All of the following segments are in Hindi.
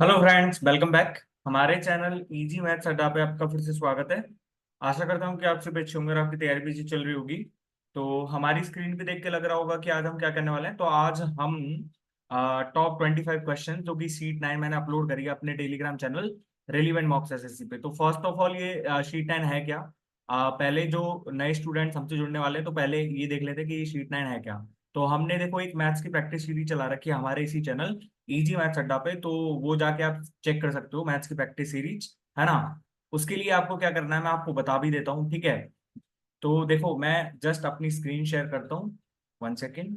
Hello friends, welcome back. हमारे चैनल इजी मैथ्स अड्डा पे आपका फिर से स्वागत है। आशा करता हूँ कि आप सब अच्छे होंगे और आपकी तैयारी भी अच्छी चल रही होगी। तो हमारी स्क्रीन पे देख के लग रहा होगा कि आज हम क्या करने वाले हैं। तो आज हम टॉप 25 क्वेश्चन जो कि शीट 9 मैंने अपलोड करी है अपने टेलीग्राम चैनल रेलिवेंट मॉक्स एसएससी पे। तो फर्स्ट ऑफ ऑल ये शीट 9 है क्या। पहले जो नए स्टूडेंट्स हमसे जुड़ने वाले हैं तो पहले ये देख लेते हैं कि ये शीट 9 है क्या। तो हमने देखो एक मैथ्स की प्रैक्टिस सीरीज चला रखी है हमारे इसी चैनल इजी मैथ्स अड्डा पे। तो वो जाके आप चेक कर सकते हो मैथ्स की प्रैक्टिस सीरीज, है ना। उसके लिए आपको क्या करना है मैं आपको बता भी देता हूँ, ठीक है। तो देखो मैं जस्ट अपनी स्क्रीन शेयर करता हूँ, 1 सेकेंड।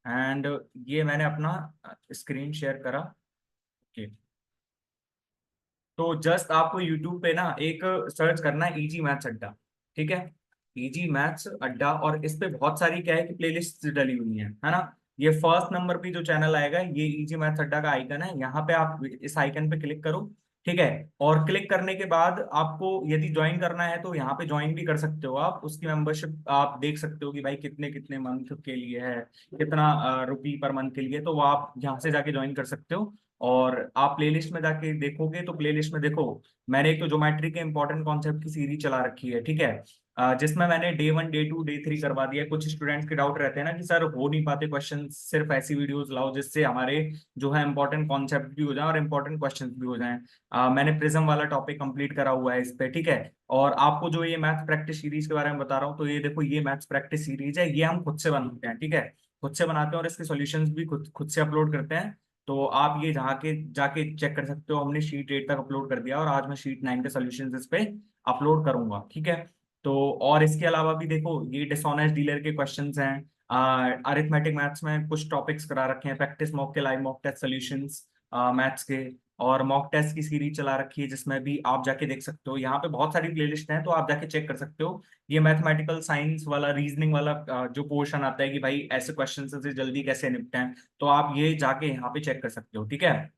एंड ये मैंने अपना स्क्रीन शेयर करा। ओके। तो जस्ट आपको यूट्यूब पे ना एक सर्च करना है इजी मैथ्स अड्डा, ठीक है। इजी मैथ्स अड्डा, और इस पे बहुत सारी क्या है कि प्लेलिस्ट डली हुई है ना। ये फर्स्ट नंबर पे जो चैनल आएगा ये इजी मैथ्स अड्डा का आइकन है, यहाँ पे आप इस आइकन पे क्लिक करो, ठीक है। और क्लिक करने के बाद आपको यदि ज्वाइन करना है तो यहाँ पे ज्वाइन भी कर सकते हो आप। उसकी मेंबरशिप आप देख सकते हो कि भाई कितने कितने मंथ के लिए है, कितना रुपी पर मंथ के लिए, तो वो आप यहाँ से जाके ज्वाइन कर सकते हो। और आप प्लेलिस्ट में जाके देखोगे तो प्लेलिस्ट में देखो मैंने एक तो ज्योमेट्री के इंपॉर्टेंट कॉन्सेप्ट की सीरीज चला रखी है, ठीक है। जिसमें मैंने डे 1 डे 2 डे 3 करवा दिया है। कुछ स्टूडेंट्स के डाउट रहते हैं ना कि सर हो नहीं पाते क्वेश्चन, सिर्फ ऐसी वीडियोस लाओ जिससे हमारे जो है इंपॉर्टेंट कॉन्सेप्ट भी हो जाए और इंपॉर्टेंट क्वेश्चन भी हो जाएं। मैंने प्रिज्म वाला टॉपिक कंप्लीट करा हुआ है इस पे, ठीक है। और आपको जो ये मैथ्स प्रैक्टिस सीरीज के बारे में बता रहा हूँ, तो ये देखो ये मैथ्स प्रैक्टिस सीरीज है, ये हम खुद से बनाते हैं, ठीक है। खुद से बनाते हैं और इसके सॉल्यूशंस भी खुद खुद से अपलोड करते हैं। तो आप ये जहाँ के जाके चेक कर सकते हो। हमने शीट 8 तक अपलोड कर दिया और आज मैं शीट 9 के सॉल्यूशंस इस पे अपलोड करूंगा, ठीक है। तो और इसके अलावा भी देखो ये डिसऑनेस्ट डीलर के क्वेश्चंस हैं। अरिथमेटिक मैथ्स में कुछ टॉपिक्स करा रखे हैं, प्रैक्टिस मॉक के live mock test solutions maths के। और मॉक टेस्ट की सीरीज चला रखी है जिसमें भी आप जाके देख सकते हो। यहाँ पे बहुत सारी प्लेलिस्ट हैं तो आप जाके चेक कर सकते हो। ये मैथमेटिकल साइंस वाला रीजनिंग वाला जो पोर्शन आता है कि भाई ऐसे क्वेश्चन से जल्दी कैसे निपटें, तो आप ये जाके यहाँ पे चेक कर सकते हो, ठीक है।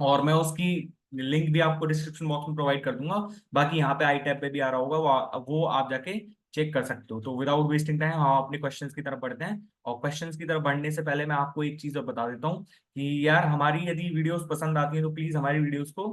और मैं उसकी लिंक भी आपको डिस्क्रिप्शन बॉक्स में प्रोवाइड कर दूंगा। बाकी यहाँ पे आई टैब पे भी आ रहा होगा, वो आप जाके चेक कर सकते हो। तो विदाउट वेस्टिंग टाइम हम अपने क्वेश्चंस की तरफ बढ़ते हैं। और क्वेश्चंस की तरफ बढ़ने से पहले मैं आपको एक चीज और बता देता हूँ कि यार हमारी यदि वीडियोस पसंद आती है तो प्लीज हमारी वीडियोस को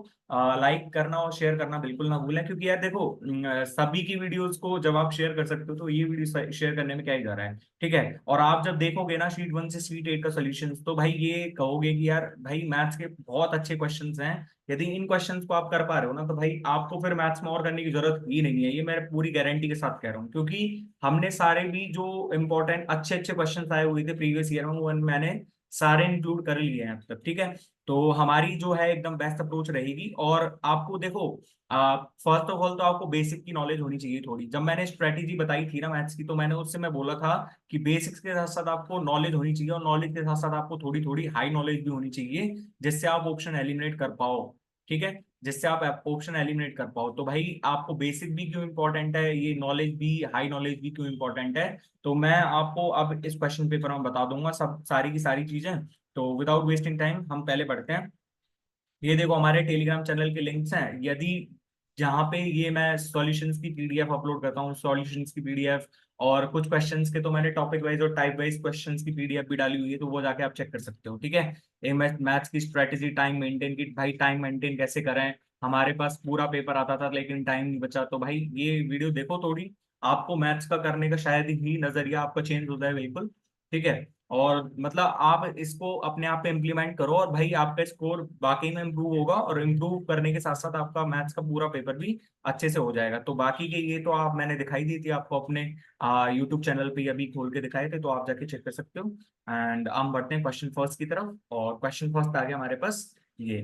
लाइक करना और शेयर करना बिल्कुल ना भूलें। क्योंकि यार देखो सभी की वीडियोस को जब आप शेयर कर सकते हो तो ये वीडियो शेयर करने में क्या ही जा रहा है, ठीक है। और आप जब देखोगे ना शीट 1 से शीट 8 का सोल्यूशन, तो भाई ये कहोगे कि यार भाई मैथ्स के बहुत अच्छे क्वेश्चंस हैं। यदि इन क्वेश्चंस को आप कर पा रहे हो ना तो भाई आपको फिर मैथ्स में और करने की जरूरत ही नहीं है, ये मैं पूरी गारंटी के साथ कह रहा हूँ। क्योंकि हमने सारे भी जो इंपॉर्टेंट अच्छे अच्छे क्वेश्चंस आए हुए थे प्रीवियस ईयर में, वो मैंने सारे इंक्लूड कर लिए हैं अब तक, ठीक है। तो हमारी जो है एकदम बेस्ट अप्रोच रहेगी। और आपको देखो फर्स्ट ऑफ ऑल तो आपको बेसिक की नॉलेज होनी चाहिए थोड़ी। जब मैंने स्ट्रेटेजी बताई थी ना मैथ्स की, तो मैंने उससे मैं बोला था कि बेसिक्स के साथ साथ आपको नॉलेज होनी चाहिए और नॉलेज के साथ साथ आपको थोड़ी थोड़ी हाई नॉलेज भी होनी चाहिए, जिससे आप ऑप्शन एलिमिनेट कर पाओ, ठीक है। जिससे आप ऑप्शन एलिमिनेट कर पाओ। तो भाई आपको बेसिक भी क्यों इंपॉर्टेंट है, ये नॉलेज भी हाई नॉलेज भी क्यों इंपॉर्टेंट है, तो मैं आपको अब इस क्वेश्चन पेपर में बता दूंगा सब सारी की सारी चीजें। तो विदाउट वेस्टिंग टाइम हम पहले बढ़ते हैं। ये देखो हमारे टेलीग्राम चैनल के लिंक्स हैं। यदि जहाँ पे ये मैं सॉल्यूशंस की पीडीएफ अपलोड करता हूँ, सॉल्यूशंस की पीडीएफ और कुछ क्वेश्चंस के तो मैंने टॉपिक वाइज और टाइप वाइज क्वेश्चंस की पीडीएफ भी डाली हुई है, तो वो जाके आप चेक कर सकते हो, ठीक है। ये मैथ्स की स्ट्रेटेजी, टाइम मेंटेन की, भाई टाइम मेंटेन कैसे करें। हमारे पास पूरा पेपर आता था लेकिन टाइम नहीं बचा, तो भाई ये वीडियो देखो थोड़ी, आपको मैथ्स का करने का शायद ही नजरिया आपका चेंज हो जाए बिल्कुल, ठीक है। और मतलब आप इसको अपने आप पे इम्प्लीमेंट करो और भाई आपका स्कोर वाकई में इम्प्रूव होगा। और इम्प्रूव करने के साथ साथ आपका मैथ्स का पूरा पेपर भी अच्छे से हो जाएगा। तो बाकी के ये तो आप मैंने दिखाई दी थी आपको अपने यूट्यूब चैनल पे अभी खोल के दिखाए थे, तो आप जाके चेक कर सकते हो। एंड हम बढ़ते हैं क्वेश्चन फर्स्ट की तरफ। और क्वेश्चन फर्स्ट आ गया हमारे पास ये।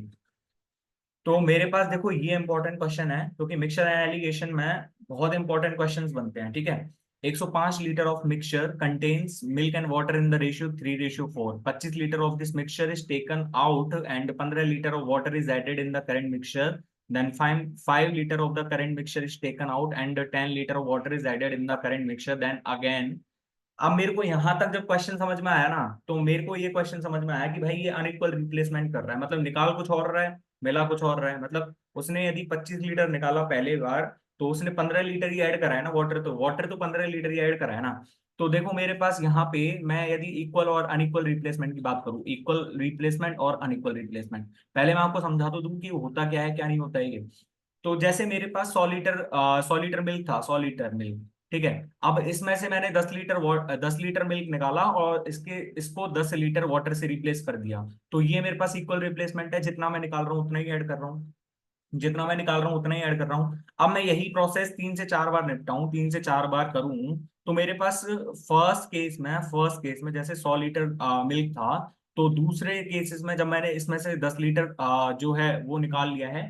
तो मेरे पास देखो ये इंपॉर्टेंट क्वेश्चन है क्योंकि मिक्सचर एंड एलिगेशन में बहुत इंपॉर्टेंट क्वेश्चंस बनते हैं, ठीक है। 105 litre of mixture contains milk and water in the ratio 3:4। 25 litre of this mixture is taken out and 15 litre of water is added in the current mixture. Then 5 litre of the current mixture is taken out and 10 litre of water is added in the current mixture. Then again. अब मेरे को यहां तक जब क्वेश्चन समझ में आया ना, तो मेरे को ये क्वेश्चन समझ में आया कि भाई ये अनइक्वल रिप्लेसमेंट कर रहा है, मतलब निकाल कुछ और रहा है मिला कुछ और रहा है। मतलब उसने यदि 25 लीटर निकाला पहले बार, तो उसने 15 लीटर ही ऐड करा है ना वाटर, तो वाटर तो 15 लीटर ही ऐड करा है ना। तो देखो मेरे पास यहाँ पे मैं यदि इक्वल और अनइक्वल रिप्लेसमेंट की बात करूँ, इक्वल रिप्लेसमेंट और अनइक्वल रिप्लेसमेंट, पहले मैं आपको समझा तो दूं कि होता क्या है क्या नहीं होता है ये। तो जैसे मेरे पास 100 लीटर मिल्क था, 100 लीटर मिल्क, ठीक है। अब इसमें से मैंने 10 लीटर मिल्क निकाला और इसको 10 लीटर वाटर से रिप्लेस कर दिया। तो ये मेरे पास इक्वल रिप्लेसमेंट है, जितना मैं निकाल रहा हूँ उतना ही ऐड कर रहा हूँ, जितना मैं निकाल रहा हूँ उतना ही ऐड कर रहा हूँ। अब मैं यही प्रोसेस 3 से 4 बार निपटाऊं, 3 से 4 बार करूं, तो मेरे पास फर्स्ट केस में जैसे 100 लीटर मिल्क था, तो दूसरे केसेस में जब मैंने इसमें से 10 लीटर जो है वो निकाल लिया है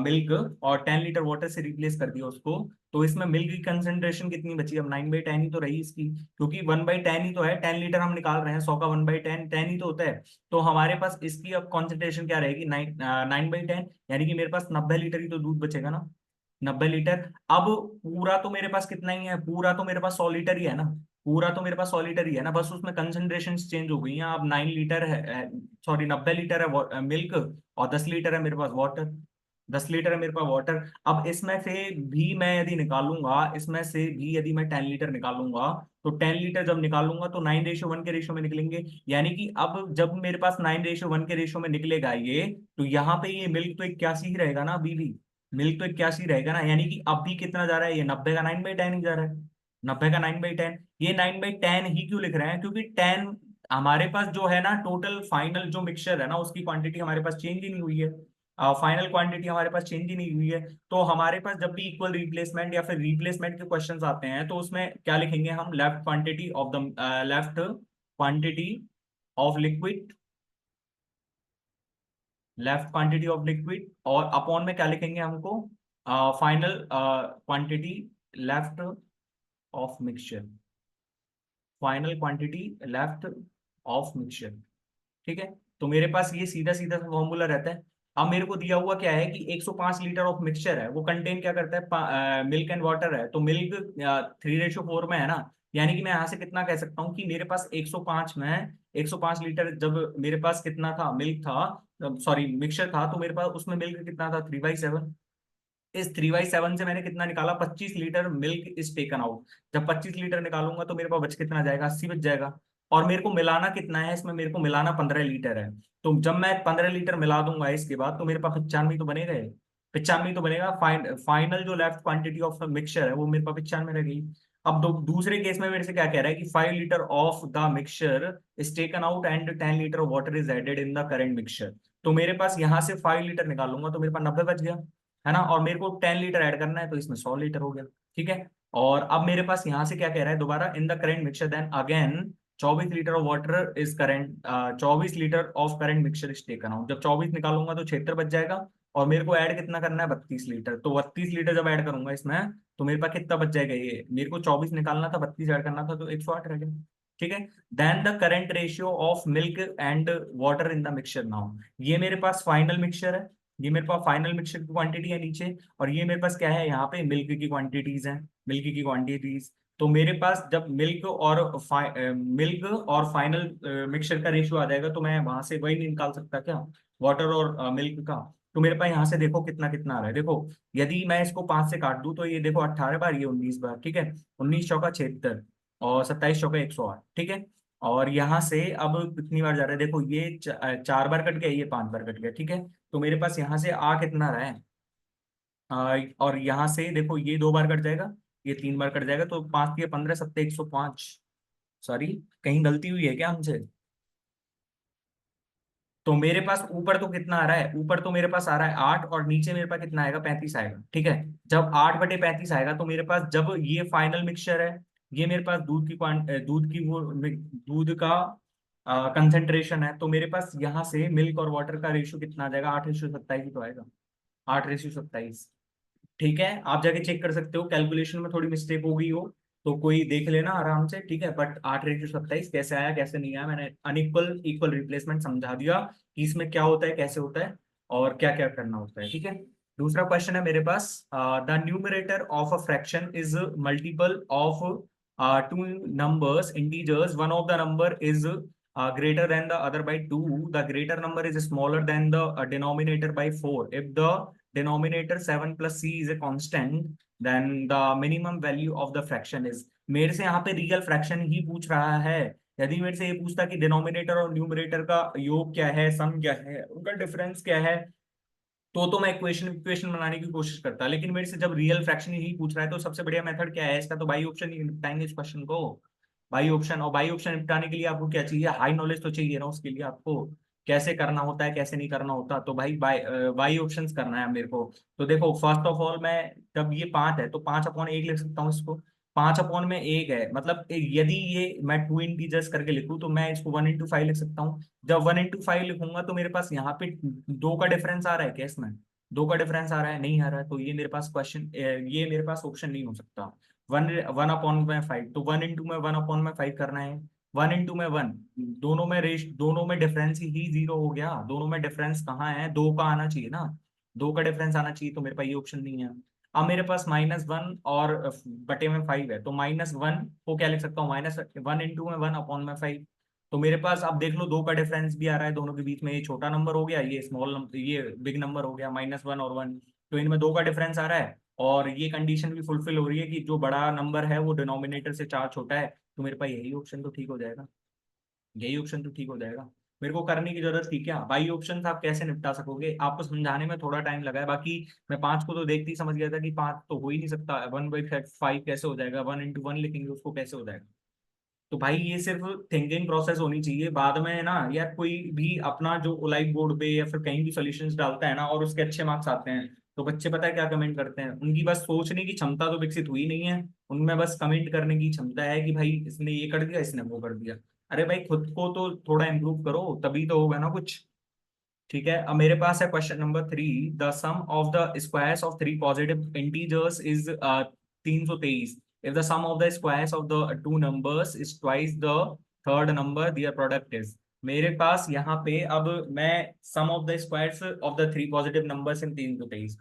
मिल्क, और 10 लीटर वाटर से रिप्लेस कर दिया उसको, तो इसमें मिल्क की कंसेंट्रेशन कितनी बची? अब 9/10 ही तो रही इसकी, क्योंकि 1/10 ही तो है, 10 लीटर हम निकाल रहे हैं, 100 का 1/10 10 ही तो होता है। तो हमारे पास इसकी अब कॉन्सेंट्रेशन क्या रहेगी? 9/10, यानी कि मेरे पास 90 लीटर ही तो दूध बचेगा ना, 90 लीटर। अब पूरा तो मेरे पास कितना ही है, पूरा तो मेरे पास 100 लीटर ही है ना, पूरा तो मेरे पास 100 लीटर ही है ना, बस उसमें कंसेंट्रेशन चेंज हो गई है। अब 9 लीटर है, सॉरी 90 लीटर है मिल्क, और 10 लीटर है मेरे पास वाटर, 10 लीटर है मेरे पास वाटर। अब इसमें से भी मैं यदि निकालूंगा, इसमें से भी यदि मैं 10 लीटर निकालूंगा, तो 10 लीटर जब निकालूंगा तो 9:1 के रेशो में निकलेंगे। यानी कि अब जब मेरे पास 9:1 के रेशो में निकलेगा ये, तो यहाँ पे ये मिल्क तो 81 ही रहेगा ना अभी भी, मिल्क तो 81 रहेगा ना, यानी कि अब भी कितना जा रहा है? ये 90 का 9/10 ही जा रहा है, 90 का 9/10। ये 9/10 ही क्यों लिख रहे हैं? क्योंकि 10 हमारे पास जो है ना, टोटल फाइनल जो मिक्सचर है ना, उसकी क्वांटिटी हमारे पास चेंज ही नहीं हुई है, फाइनल क्वांटिटी हमारे पास चेंज ही नहीं हुई है। तो हमारे पास जब भी इक्वल रिप्लेसमेंट या फिर रिप्लेसमेंट के क्वेश्चंस आते हैं, तो उसमें क्या लिखेंगे हम? Left quantity left quantity of liquid, और अपॉन में क्या लिखेंगे हमको? Final quantity left of mixture, final quantity left of mixture, ठीक है। तो मेरे पास ये सीधा सीधा फॉर्मूला रहता है। अब मेरे को दिया हुआ क्या है कि 105 लीटर ऑफ मिक्सचर है, वो कंटेन क्या करता है? मिल्क एंड वाटर है, तो मिल्क 3:4 में है ना, यानी कि मैं यहाँ से कितना कह सकता हूँ कि मेरे पास 105 लीटर जब मेरे पास कितना था? मिल्क था, सॉरी मिक्सचर था, तो मेरे पास उसमें मिल्क कितना था? 3/7। इस 3/7 से मैंने कितना निकाला? 25 litre milk is taken out. जब 25 लीटर निकालूंगा तो मेरे पास बच कितना जाएगा? 80 बच जाएगा। और मेरे को मिलाना कितना है इसमें? मेरे को मिलाना 15 लीटर है। तो जब मैं 15 लीटर मिला दूंगा इसके बाद, तो मेरे पास 95 तो बनेगा ही, 95 तो बनेगा। फाइनल जो लेफ्ट क्वांटिटी ऑफ मिक्सचर है वो मेरे पास 95 रहेगी। अब दूसरे केस में मेरे से क्या कह रहा है कि 5 litre of the mixture is taken out and 10 litre water is added in the current mixture. तो मेरे पास यहाँ से 5 लीटर निकालूंगा तो मेरे पास 90 बच गया, है ना, और मेरे को 10 लीटर ऐड करना है, तो इसमें 100 लीटर हो गया, ठीक है। और अब मेरे पास यहाँ से क्या कह रहा है दोबारा? In the current mixture then again 24 litre of water is current, 24 litre of current mixture is taken out. जब 24 निकालूंगा तो 76 बच जाएगा, और मेरे को ऐड कितना करना है? 32 लीटर। तो 32 लीटर जब ऐड करूंगा इसमें, तो मेरे पास कितना बच जाएगा? ये मेरे को 24 निकालना था, 32 ऐड करना था, तो 108 रह गया, ठीक है। Then the current ratio of milk and water in the mixture now. ये मेरे पास फाइनल मिक्सचर है, ये मेरे पास फाइनल मिक्सचर की क्वांटिटी है नीचे, और ये मेरे पास क्या है? यहाँ पे मिल्क की क्वांटिटीज हैं, मिल्क की क्वांटिटीज। तो मेरे पास जब मिल्क और फाइनल मिक्सचर का रेशियो आ जाएगा, तो मैं वहां से वही नहीं निकाल सकता क्या? वाटर और मिल्क का। तो मेरे पास यहाँ से देखो कितना कितना आ रहा है, देखो यदि मैं इसको 5 से काट दूं, तो ये देखो 18 बार, ये 19 बार, ठीक है। 19 चौका 76, और 27 चौका 108, ठीक है। और यहाँ से अब कितनी बार जा रहा है? देखो ये 4 बार कट गया, ये 5 बार कट गया, ठीक है। तो मेरे पास यहाँ से आ कितना रहा है? और यहाँ से देखो ये 2 बार कट जाएगा, ये 3 बार कट जाएगा, तो 5 × 3 = 15, 7 × 105। सॉरी, कहीं गलती हुई है क्या हमसे? तो मेरे पास ऊपर तो कितना आ रहा है? ऊपर तो मेरे पास आ रहा है 8, और नीचे मेरे पास कितना आएगा? 35 आएगा, ठीक है। जब 8/35 आएगा, तो मेरे पास जब ये फाइनल मिक्सचर है, ये मेरे पास दूध की वो दूध का कंसेंट्रेशन है, तो मेरे पास यहाँ से मिल्क और वाटर का रेशियो कितना आ जाएगा? 8:27 ही तो आएगा, 8:27, ठीक है। आप जाके चेक कर सकते हो, कैलकुलेशन में थोड़ी मिस्टेक हो गई हो तो कोई देख लेना आराम से, ठीक है। बट 8:27 कैसे आया कैसे नहीं आया, मैंने अनइक्वल इक्वल रिप्लेसमेंट समझा दिया कि इसमें क्या होता है, कैसे होता है, और क्या क्या करना होता है, ठीक है। दूसरा क्वेश्चन है मेरे पास, the numerator of a fraction is multiple of two numbers integers, one of the number is greater than the other by 2, the greater number is smaller than the denominator by 4. If the denominator 7 plus c is a constant, then the minimum value of the fraction is. मेरे से यहाँ पे रियल फ्रैक्शन ही पूछ रहा है। यदि मेरे से ये पूछता कि डिनोमिनेटर और न्यूमरेटर का योग क्या है, सम क्या है, उनका डिफरेंस क्या है, तो मैं इक्वेशन इक्वेशन बनाने की कोशिश करता। लेकिन मेरे से जब रियल फ्रैक्शन ही पूछ रहा है तो सबसे बढ़िया मेथड क्या है इसका, तो बाई ऑप्शन ही निपटाएंगे इस क्वेश्चन को। बाई ऑप्शन, और बाई ऑप्शन निपटाने के लिए आपको क्या चाहिए, हाई नॉलेज तो चाहिए ना उसके लिए आपको, कैसे करना होता है कैसे नहीं करना होता। तो भाई बाई ऑप्शंस करना है मेरे को। तो देखो फर्स्ट ऑफ ऑल मैं, जब ये 5 है तो 5/1 लिख सकता हूँ इसको। 5/1 है मतलब यदि ये मैं टू इंटीजर्स करके लिखूं तो मैं इसको 1/5 लिख सकता हूँ। जब 1/5 लिखूंगा तो मेरे पास यहाँ पे 2 का डिफरेंस आ रहा है क्या इसमें, 2 का डिफरेंस आ रहा है, नहीं आ रहा है, तो ये मेरे पास क्वेश्चन, ये मेरे पास ऑप्शन नहीं हो सकता। 1/5, तो 1 × 5 करना है। 1 × 1, दोनों में डिफरेंस ही 0 हो गया। दोनों में डिफरेंस कहाँ है, 2 का आना चाहिए ना, 2 का डिफरेंस आना चाहिए, तो मेरे पास ये ऑप्शन नहीं है। अब मेरे पास -1 और बटे में 5 है, तो -1 को क्या लिख सकता हूँ, -1 × 1/5। तो मेरे पास अब देख लो 2 का डिफरेंस भी आ रहा है दोनों के बीच में, ये छोटा नंबर हो गया, ये स्मॉल नंबर, ये बिग नंबर हो गया, -1 और 1। तो इनमें 2 का डिफरेंस आ रहा है, और ये कंडीशन भी फुलफिल हो रही है कि जो बड़ा नंबर है वो डिनोमिनेटर से 4 छोटा है। तो मेरे पास यही ऑप्शन तो ठीक हो जाएगा, यही ऑप्शन तो ठीक हो जाएगा। मेरे को करने की जरूरत थी क्या, बाई ऑप्शन आप कैसे निपटा सकोगे, आपको समझाने में थोड़ा टाइम लगा है। बाकी मैं 5 को तो देखते ही समझ गया था कि 5 तो हो ही नहीं सकता, 1/5 कैसे हो जाएगा, 1 × 1 लिखेंगे उसको कैसे हो जाएगा। तो भाई ये सिर्फ थिंकिंग प्रोसेस होनी चाहिए, बाद में ना यार कोई भी अपना जो ओलाइट बोर्ड पे या फिर कहीं भी सॉल्यूशंस डालता है ना और उसके अच्छे मार्क्स आते हैं, तो बच्चे पता है क्या कमेंट करते हैं, उनकी बस सोचने की क्षमता तो विकसित हुई नहीं है, उनमें बस कमेंट करने की क्षमता है कि भाई इसने ये कर दिया इसने वो कर दिया। अरे भाई खुद को तो थोड़ा इम्प्रूव करो, तभी तो होगा ना कुछ। ठीक है, अब मेरे पास है question number 3। The sum of the squares of 3 positive integers is 323। If the sum of the squares of the two numbers is twice the third number, their product is. मेरे पास यहाँ पे अब मैं sum of the squares of the 3 positive numbers in 323,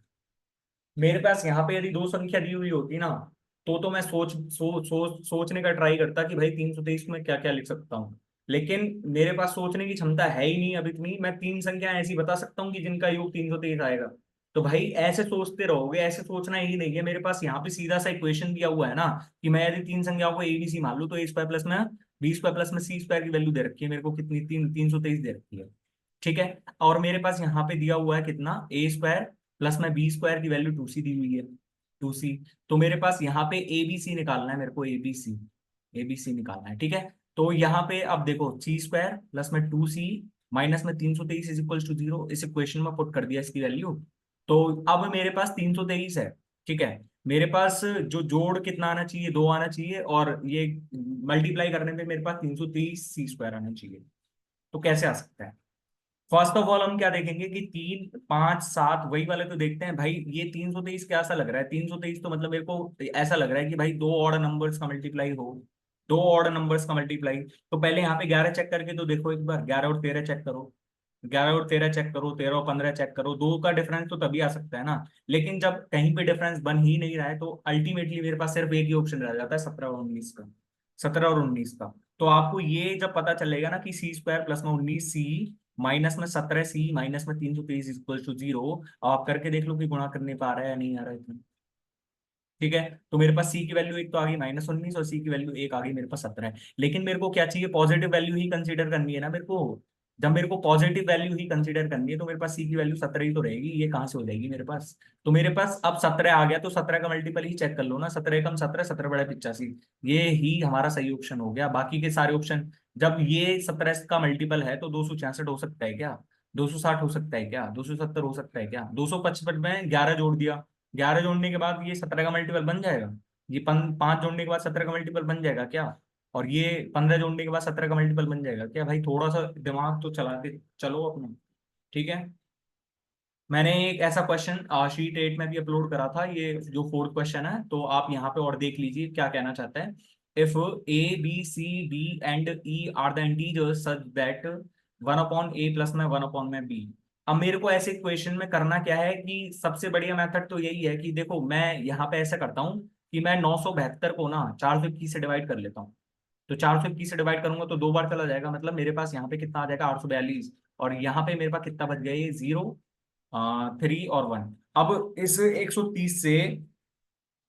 मेरे पास यहाँ पे यदि दो संख्या दी हुई होती ना, तो मैं सोचने का ट्राई करता कि भाई 323 में क्या क्या लिख सकता हूँ। लेकिन मेरे पास सोचने की क्षमता है ही नहीं अब इतनी, मैं 3 संख्या ऐसी बता सकता हूँ कि जिनका योग 323 आएगा। तो भाई ऐसे सोचते रहोगे, ऐसे सोचना ही नहीं है। मेरे पास यहाँ पे सीधा सा इक्वेशन दिया हुआ है ना, कि मैं यदि 3 संख्याओं को ABC मान लूँ तो A² प्लस में B² प्लस में C² की वैल्यू दे रखी है मेरे को, कितनी, 323 दे रखी है। ठीक है, और मेरे पास यहाँ पे दिया हुआ है कितना, A² प्लस में B² की वैल्यू 2C दी हुई है, 2C। तो मेरे पास यहाँ पे ABC निकालना है, मेरे को ABC, ABC निकालना है। ठीक है, तो यहाँ पे अब देखो C² प्लस में 2C माइनस में 323 इज इक्वल टू 0, इस इक्वेशन में पुट कर दिया इसकी वैल्यू। तो अब मेरे पास 323 है। ठीक है, मेरे पास जो जोड़ कितना आना चाहिए, 2 आना चाहिए, और ये मल्टीप्लाई करने पे मेरे पास 330 C² आना चाहिए। तो कैसे आ सकता है, फर्स्ट ऑफ ऑल हम क्या देखेंगे कि 3 5 7 वही वाले तो देखते हैं भाई। ये 323 कैसा लग रहा है, 323 तो मतलब मेरे को ऐसा लग रहा है कि भाई दो ऑड नंबर्स का मल्टीप्लाई हो, दो ऑड नंबर्स का मल्टीप्लाई। तो पहले यहाँ पे 11 चेक करके तो देखो एक बार, 11 और 13 चेक करो, 11 और 13 चेक करो, 13 और 15 चेक करो, दो का डिफरेंस तो तभी आ सकता है ना। लेकिन जब कहीं पे डिफरेंस बन ही नहीं रहा है तो अल्टीमेटली मेरे पास सिर्फ एक ही ऑप्शन रह जाता है, 17 और 19 का, 17 और 19 का। तो आपको ये जब पता चलेगा ना कि C² प्लस में 19C माइनस में 17C माइनस में 323 इक्वल टू 0, आप करके देख लो कि गुणा करने पा रहा है या नहीं आ रहा है इतना। ठीक है, तो मेरे पास C की वैल्यू एक तो आ गई -19, और C की वैल्यू एक आ गई मेरे पास 17 है। लेकिन मेरे को क्या चाहिए, पॉजिटिव वैल्यू ही कंसीडर करनी है ना मेरे को। जब मेरे को पॉजिटिव वैल्यू ही कंसीडर करनी है तो मेरे पास C की वैल्यू 17 ही तो रहेगी, ये कहाँ से हो जाएगी मेरे पास। तो मेरे पास अब 17 आ गया, तो 17 का मल्टीपल ही चेक कर लो ना, 17 × 17, 17 × 85, ये ही हमारा सही ऑप्शन हो गया। बाकी के सारे ऑप्शन, जब ये 17 का मल्टीपल है तो 266 हो सकता है क्या, 260 हो सकता है क्या, 270 हो सकता है क्या, 255 में 11 जोड़ दिया, 11 जोड़ने के बाद ये 17 का मल्टीपल बन जाएगा, ये 5 जोड़ने के बाद 17 का मल्टीपल बन जाएगा क्या, और ये 15 जोड़ने के बाद 17 का मल्टीपल बन जाएगा क्या। भाई थोड़ा सा दिमाग तो चला के चलो अपना। ठीक है, मैंने एक ऐसा क्वेश्चन शीट 8 में भी अपलोड करा था, ये जो फोर्थ क्वेश्चन है, तो आप यहाँ पे और देख लीजिए क्या कहना चाहता है। If A B C D and E are the integers such that 1/A plus में 1/में B। अब मेरे को ऐसे इक्वेशन में करना क्या है कि सबसे बढ़िया मेथड तो यही है कि देखो मैं यहाँ पे ऐसा करता हूँ कि मैं 972 को ना 421 से डिवाइड कर लेता हूँ। तो 421 से डिवाइड करूंगा तो 2 बार चला जाएगा, मतलब मेरे पास यहाँ पे कितना आ जाएगा, 842। और यहाँ पे मेरे पास कितना बच गया, ये 0 3 और 1। अब इस 130 से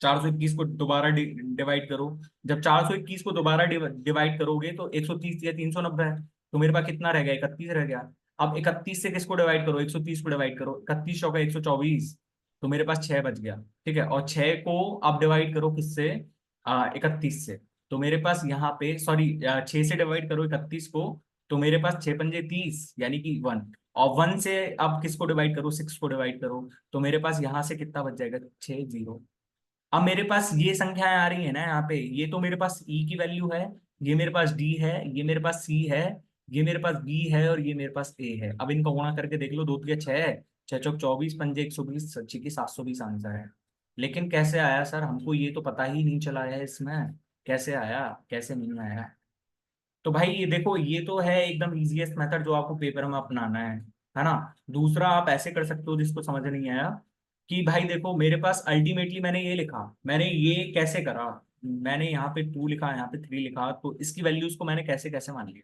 421 को दोबारा डिवाइड करो। जब 421 को दोबारा डिवाइड करोगे तो 130 या 390 है, तो मेरे पास कितना रह गया, 31 रह गया। अब 31 से किसको डिवाइड करो, 130 को डिवाइड करो, 31 चौका 124, तो मेरे पास 6 बच गया। ठीक है, और 6 को अब डिवाइड करो किससे, 31 से, तो मेरे पास यहाँ पे सॉरी 6 से डिवाइड करो 31 को, तो मेरे पास 6 पंजे 30 यानी कि 1। और 1 से अब किसको डिवाइड करो, 6 को डिवाइड करो, तो मेरे पास यहाँ से कितना बच जाएगा, 6 जीरो। अब मेरे पास ये संख्याएं आ रही है ना यहाँ पे, ये तो मेरे पास ई की वैल्यू है, ये मेरे पास डी है, ये मेरे पास सी है, ये मेरे पास बी है, और ये मेरे पास ए है। अब इनका गुणा करके देख लो, 2 तिया 6, 6 चौक 24, पंजे 120, सच्ची की 720 आंसर है। लेकिन कैसे आया सर, हमको ये तो पता ही नहीं चला है इसमें, कैसे आया, कैसे नहीं आया। तो भाई ये देखो, ये तो है एकदम इजीएस्ट मेथड जो आपको पेपर में अपनाना है ना। दूसरा आप ऐसे कर सकते हो, जिसको समझ नहीं आया, कि भाई देखो मेरे पास अल्टीमेटली मैंने ये लिखा, मैंने ये कैसे करा, मैंने यहाँ पे 2 लिखा, यहाँ पे 3 लिखा, तो इसकी वैल्यूज को मैंने कैसे कैसे मान लिया।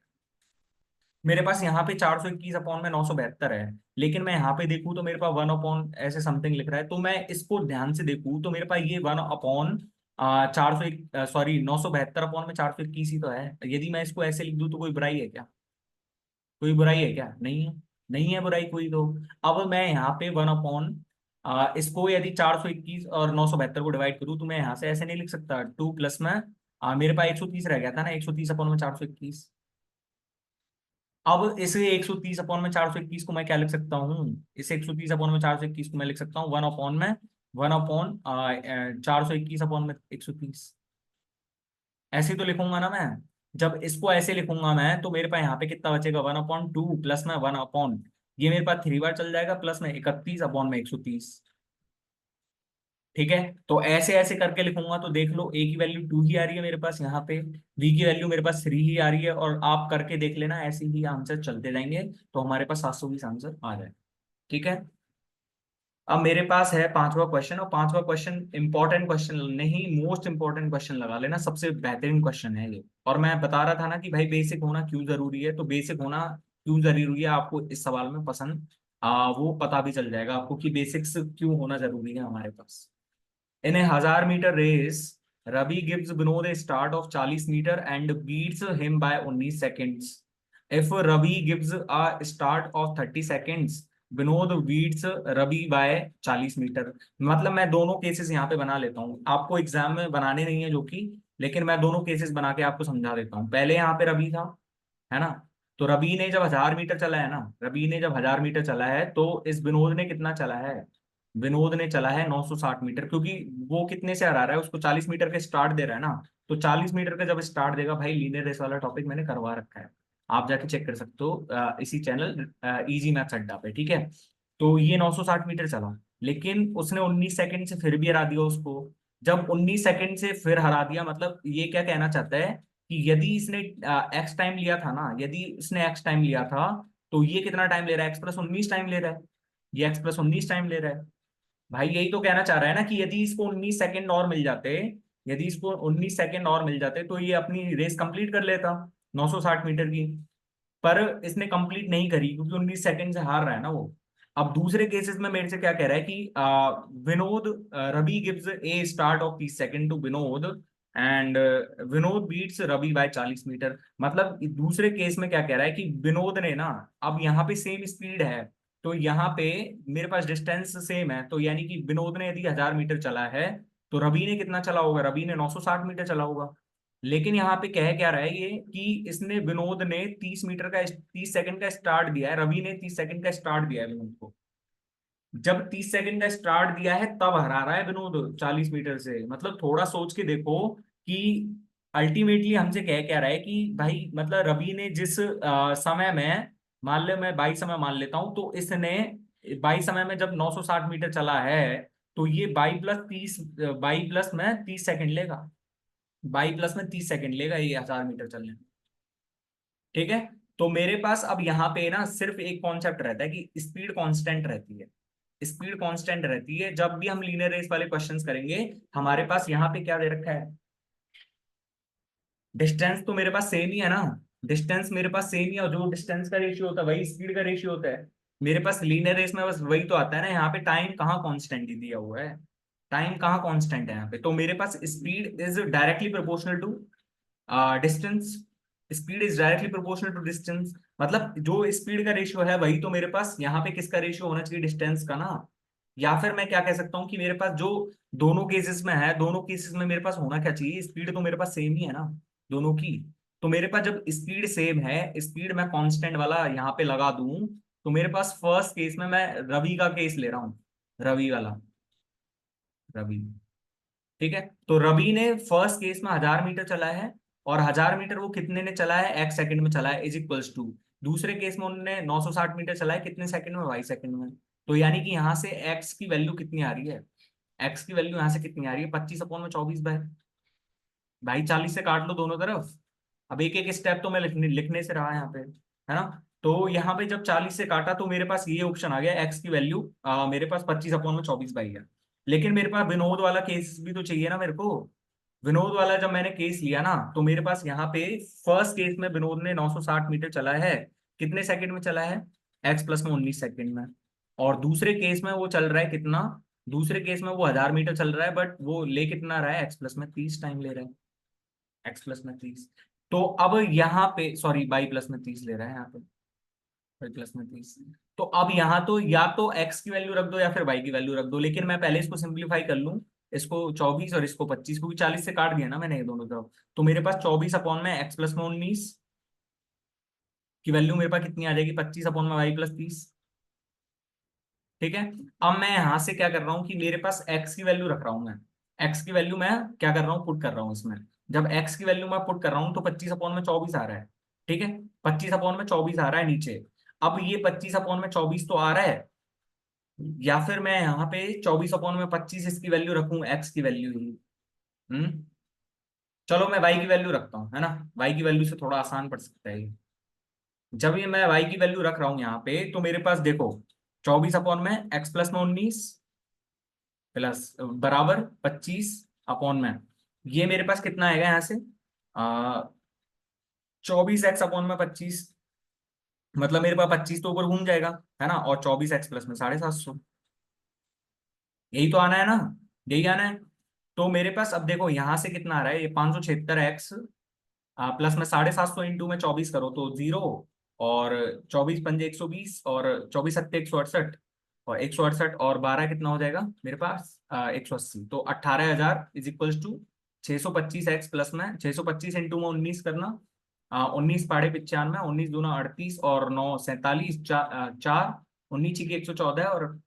मेरे पास यहाँ पे 421 अपॉन में 972 है, लेकिन मैं यहाँ पे देखूँ तो मेरे पास 1 अपॉन ऐसे समथिंग लिख रहा है, तो मैं इसको ध्यान से देखूँ तो मेरे पास ये 1 अपॉन 401 सॉरी 972 अपॉन में 421 ही तो है। यदि मैं इसको ऐसे लिख दूँ तो कोई बुराई है क्या, कोई बुराई है क्या, नहीं है, नहीं है बुराई कोई तो। अब मैं यहाँ पे 1 अपॉन इसको यदि 421 और 972 को डिवाइड करूँ, तो मैं यहाँ से ऐसे नहीं लिख सकता, 2 प्लस में मेरे पास 130 रह गया था ना, 130 अपॉन में 421। अब इसे 130 अपॉन में 421 को मैं क्या लिख सकता हूँ, इसे 130 अपॉन में 421 को मैं लिख सकता हूँ 1 अपॉन में 1 अपॉन 421 अपॉन में 130, ऐसे तो लिखूंगा ना मैं। जब इसको ऐसे लिखूंगा मैं, तो मेरे पास यहाँ पे कितना बचेगा, 1/2 प्लस में 1 अपॉन, ये मेरे पास 3 बार चल जाएगा, प्लस में 31 अपॉन में 130। ठीक है, तो ऐसे ऐसे करके लिखूंगा तो देख लो, ए की वैल्यू 2 ही आ रही है मेरे पास यहाँ पे, बी की वैल्यू मेरे पास 3 ही आ रही है, और आप करके देख लेना, ऐसे ही आंसर चलते जाएंगे, तो हमारे पास 720 आंसर आ जाए। ठीक है, अब मेरे पास है पांचवा क्वेश्चन, और पांचवा क्वेश्चन इंपॉर्टेंट क्वेश्चन नहीं, मोस्ट इंपॉर्टेंट क्वेश्चन लगा लेना, सबसे बेहतरीन क्वेश्चन है ये। और मैं बता रहा था ना कि भाई बेसिक होना क्यों जरूरी है, तो बेसिक होना क्यों जरूरी है आपको इस सवाल में पसंद वो पता भी चल जाएगा आपको कि बेसिक्स क्यों होना जरूरी है हमारे पास। In a 1,000 meter race, Ravi gives Vinod a start of 40 meter and beats him by 19 seconds. If Ravi gives a start of 30 seconds, Vinod beats Ravi by 40 metre. मतलब मैं दोनों केसेस यहाँ पे बना लेता हूँ, आपको एग्जाम में बनाने नहीं है जो कि, लेकिन मैं दोनों केसेस बना के आपको समझा देता हूँ। पहले यहाँ पे रवि था, है ना, तो रवि ने जब 1,000 मीटर चला है ना, रवि ने जब 1,000 मीटर चला है, तो इस विनोद ने कितना चला है, विनोद ने चला है 960 मीटर, क्योंकि वो कितने से हरा रहा है उसको, 40 मीटर के स्टार्ट दे रहा है ना, तो 40 मीटर का जब स्टार्ट देगा, भाई लीनियर रेस वाला टॉपिक मैंने करवा रखा है, आप जाके चेक कर सकते हो इसी चैनल इजी मैथ्स अड्डा पे। ठीक है, तो ये 960 मीटर चला, लेकिन उसने 19 सेकंड से फिर भी हरा दिया उसको। जब 19 सेकंड से फिर हरा दिया, मतलब ये क्या कहना चाहता है कि यदि इसने एक्स टाइम लिया था ना, यदि इसने एक्स टाइम लिया था, तो ये कितना टाइम ले रहा है, एक्स+19 टाइम ले रहा है, ये एक्स+19 टाइम ले रहा है। भाई यही तो कहना चाह रहा है ना कि यदि इसको 19 सेकंड और मिल जाते, यदि इसको 19 सेकंड और मिल जाते, तो ये अपनी रेस कंप्लीट कर लेता 960 मीटर की। पर इसने कंप्लीट नहीं करी, क्योंकि 19 सेकंड से हार रहा है ना वो। अब दूसरे केसेस में मेरे से क्या कह रहा है कि Vinod Ravi gives a start of 30 second to Vinod, and Vinod beats Ravi by 40 metre. मतलब दूसरे केस में क्या कह रहा है कि विनोद ने ना, अब यहाँ पे सेम स्पीड है, तो यहाँ पे मेरे पास डिस्टेंस सेम है, तो यानी कि विनोद ने यदि 1,000 मीटर चला है, तो रवि ने कितना चला होगा, रवि ने 960 मीटर चला होगा। लेकिन यहाँ पे कह क्या रहा है ये कि इसने विनोद ने 30 मीटर का 30 सेकंड का स्टार्ट दिया है, रवि ने 30 सेकंड का स्टार्ट दिया है विनोद को। जब 30 सेकंड का स्टार्ट दिया है तब हरा रहा है विनोद 40 मीटर से। मतलब थोड़ा सोच के देखो कि अल्टीमेटली हमसे कह क्या रहा है कि भाई मतलब रवि ने जिस समय में, मान ले मैं 22 समय मान लेता हूं, तो इसने 22 समय में जब 960 मीटर चला है, तो ये 22+30, 22+ में 30 सेकंड लेगा, 22+में 30 सेकंड लेगा ये 1,000 मीटर चलने में। ठीक है, तो मेरे पास अब यहाँ पे ना सिर्फ एक कॉन्सेप्ट रहता है कि स्पीड कांस्टेंट रहती है, स्पीड कांस्टेंट रहती है जब भी हम लीनियर रेस वाले क्वेश्चंस करेंगे। हमारे पास यहाँ पे क्या दे रखा है, डिस्टेंस तो मेरे पास सेम ही है ना, डिस्टेंस मेरे पास सेम ही है, और जो डिस्टेंस का रेशियो होता है वही स्पीड का रेशियो होता है। मेरे पास लीनियर रेस में बस वही तो आता है ना, यहाँ पे टाइम कहाँ कांस्टेंट ही दिया हुआ है, टाइम कहाँ कांस्टेंट है यहाँ पे? तो मेरे पास speed is directly proportional to distance. Speed is directly proportional to distance, मतलब जो स्पीड का रेशियो है वही तो मेरे पास यहाँ पे किसका रेशियो होना चाहिए, डिस्टेंस का ना। या फिर मैं क्या कह सकता हूँ कि मेरे पास जो दोनों केसेस में है, दोनों केसेस में मेरे पास होना क्या चाहिए, स्पीड तो मेरे पास सेम ही है ना दोनों की। तो मेरे पास जब स्पीड सेम है, स्पीड मैं कांस्टेंट वाला यहाँ पे लगा दूं, तो मेरे पास फर्स्ट केस में मैं रवि का केस ले रहा हूँ, रवि वाला, रवि। ठीक है, तो रवि ने फर्स्ट केस में 1000 मीटर चला है, और 1000 मीटर वो कितने ने चला है, एक्स सेकंड में चला है, इज इक्वल्स टू। दूसरे केस में उन्होंने 960 मीटर चला है, कितने सेकंड में, वाई सेकंड में। तो यानी कि यहाँ से एक्स की वैल्यू कितनी आ रही है, एक्स की वैल्यू यहाँ से कितनी आ रही है, 25/24 भाई। भाई 40 से काट लो दोनों तरफ। अब एक एक स्टेप तो मैं लिखने लिखने से रहा यहाँ पे, है ना। तो यहाँ पे जब 40 से काटा तो मेरे पास ये ऑप्शन आ गया, एक्स की वैल्यू मेरे पास 25/24 भाई है। लेकिन मेरे पास विनोद वाला केस भी तो चाहिए ना मेरे को। विनोद वाला जब मैंने केस लिया ना, तो मेरे पास यहाँ पे फर्स्ट केस में विनोद ने 960 मीटर चला है, कितने सेकंड में चला है, एक्स प्लस में 19 सेकंड में। और दूसरे केस में वो चल रहा है कितना, दूसरे केस में वो 1000 मीटर चल रहा है, बट वो ले कितना रहा है, एक्स प्लस में 30 टाइम ले रहा है, एक्स प्लस में 30। तो अब यहाँ पे सॉरी, बाई प्लस में 30 ले रहा है यहाँ पे, बाई प्लस में 30। तो अब यहाँ तो या तो एक्स की वैल्यू रख दो या फिर वाई की वैल्यू रख दो, लेकिन मैं पहले इसको सिंप्लीफाई कर लूं, इसको 24 और इसको 25, क्योंकि 40 से काट दिया ना मैंने ये दोनों तरफ। तो मेरे पास 24 में एक्स प्लस में 19 की वैल्यू मेरे पास कितनी आ जाएगी, 25/y+30। ठीक है, अब मैं यहां से क्या कर रहा हूं कि मेरे पास x की वैल्यू रख रहा हूं मैं, x की वैल्यू मैं क्या कर रहा हूं, पुट कर रहा हूं इसमें। जब x की वैल्यू मैं पुट कर रहा हूं तो 25/24 आ रहा है। ठीक है, 25/24 आ रहा है नीचे। अब ये 25/24 तो आ रहा है, या फिर मैं यहाँ पे 24/25 इसकी वैल्यू रखूं, x की वैल्यू ही। हम्म, चलो मैं y की वैल्यू रखता हूँ, है ना। y की वैल्यू से थोड़ा आसान पड़ सकता है ये। जब ये मैं y की वैल्यू रख रहा हूं यहाँ पे, तो मेरे पास देखो 24/x+19 प्लस बराबर 25/, ये मेरे पास कितना आएगा यहाँ से, 24x/25। मतलब मेरे पास 25 तो ऊपर घूम जाएगा, है ना, और 24x प्लस में 750, यही तो आना है ना, यही आना है। तो मेरे पास अब देखो यहाँ से कितना आ रहा है, ये 576x प्लस में 750 इंटू में 24 करो तो 0, और 24×5 = 120, और 24×7 = 168, और 168 और 12 कितना हो जाएगा मेरे पास, 180। तो 18,000 is equals to 625x plus में 625 इंटू में 19 करना, 19 × 5 = 95, 19×2 = 38, और 9 × 47, चार 19 × 114 और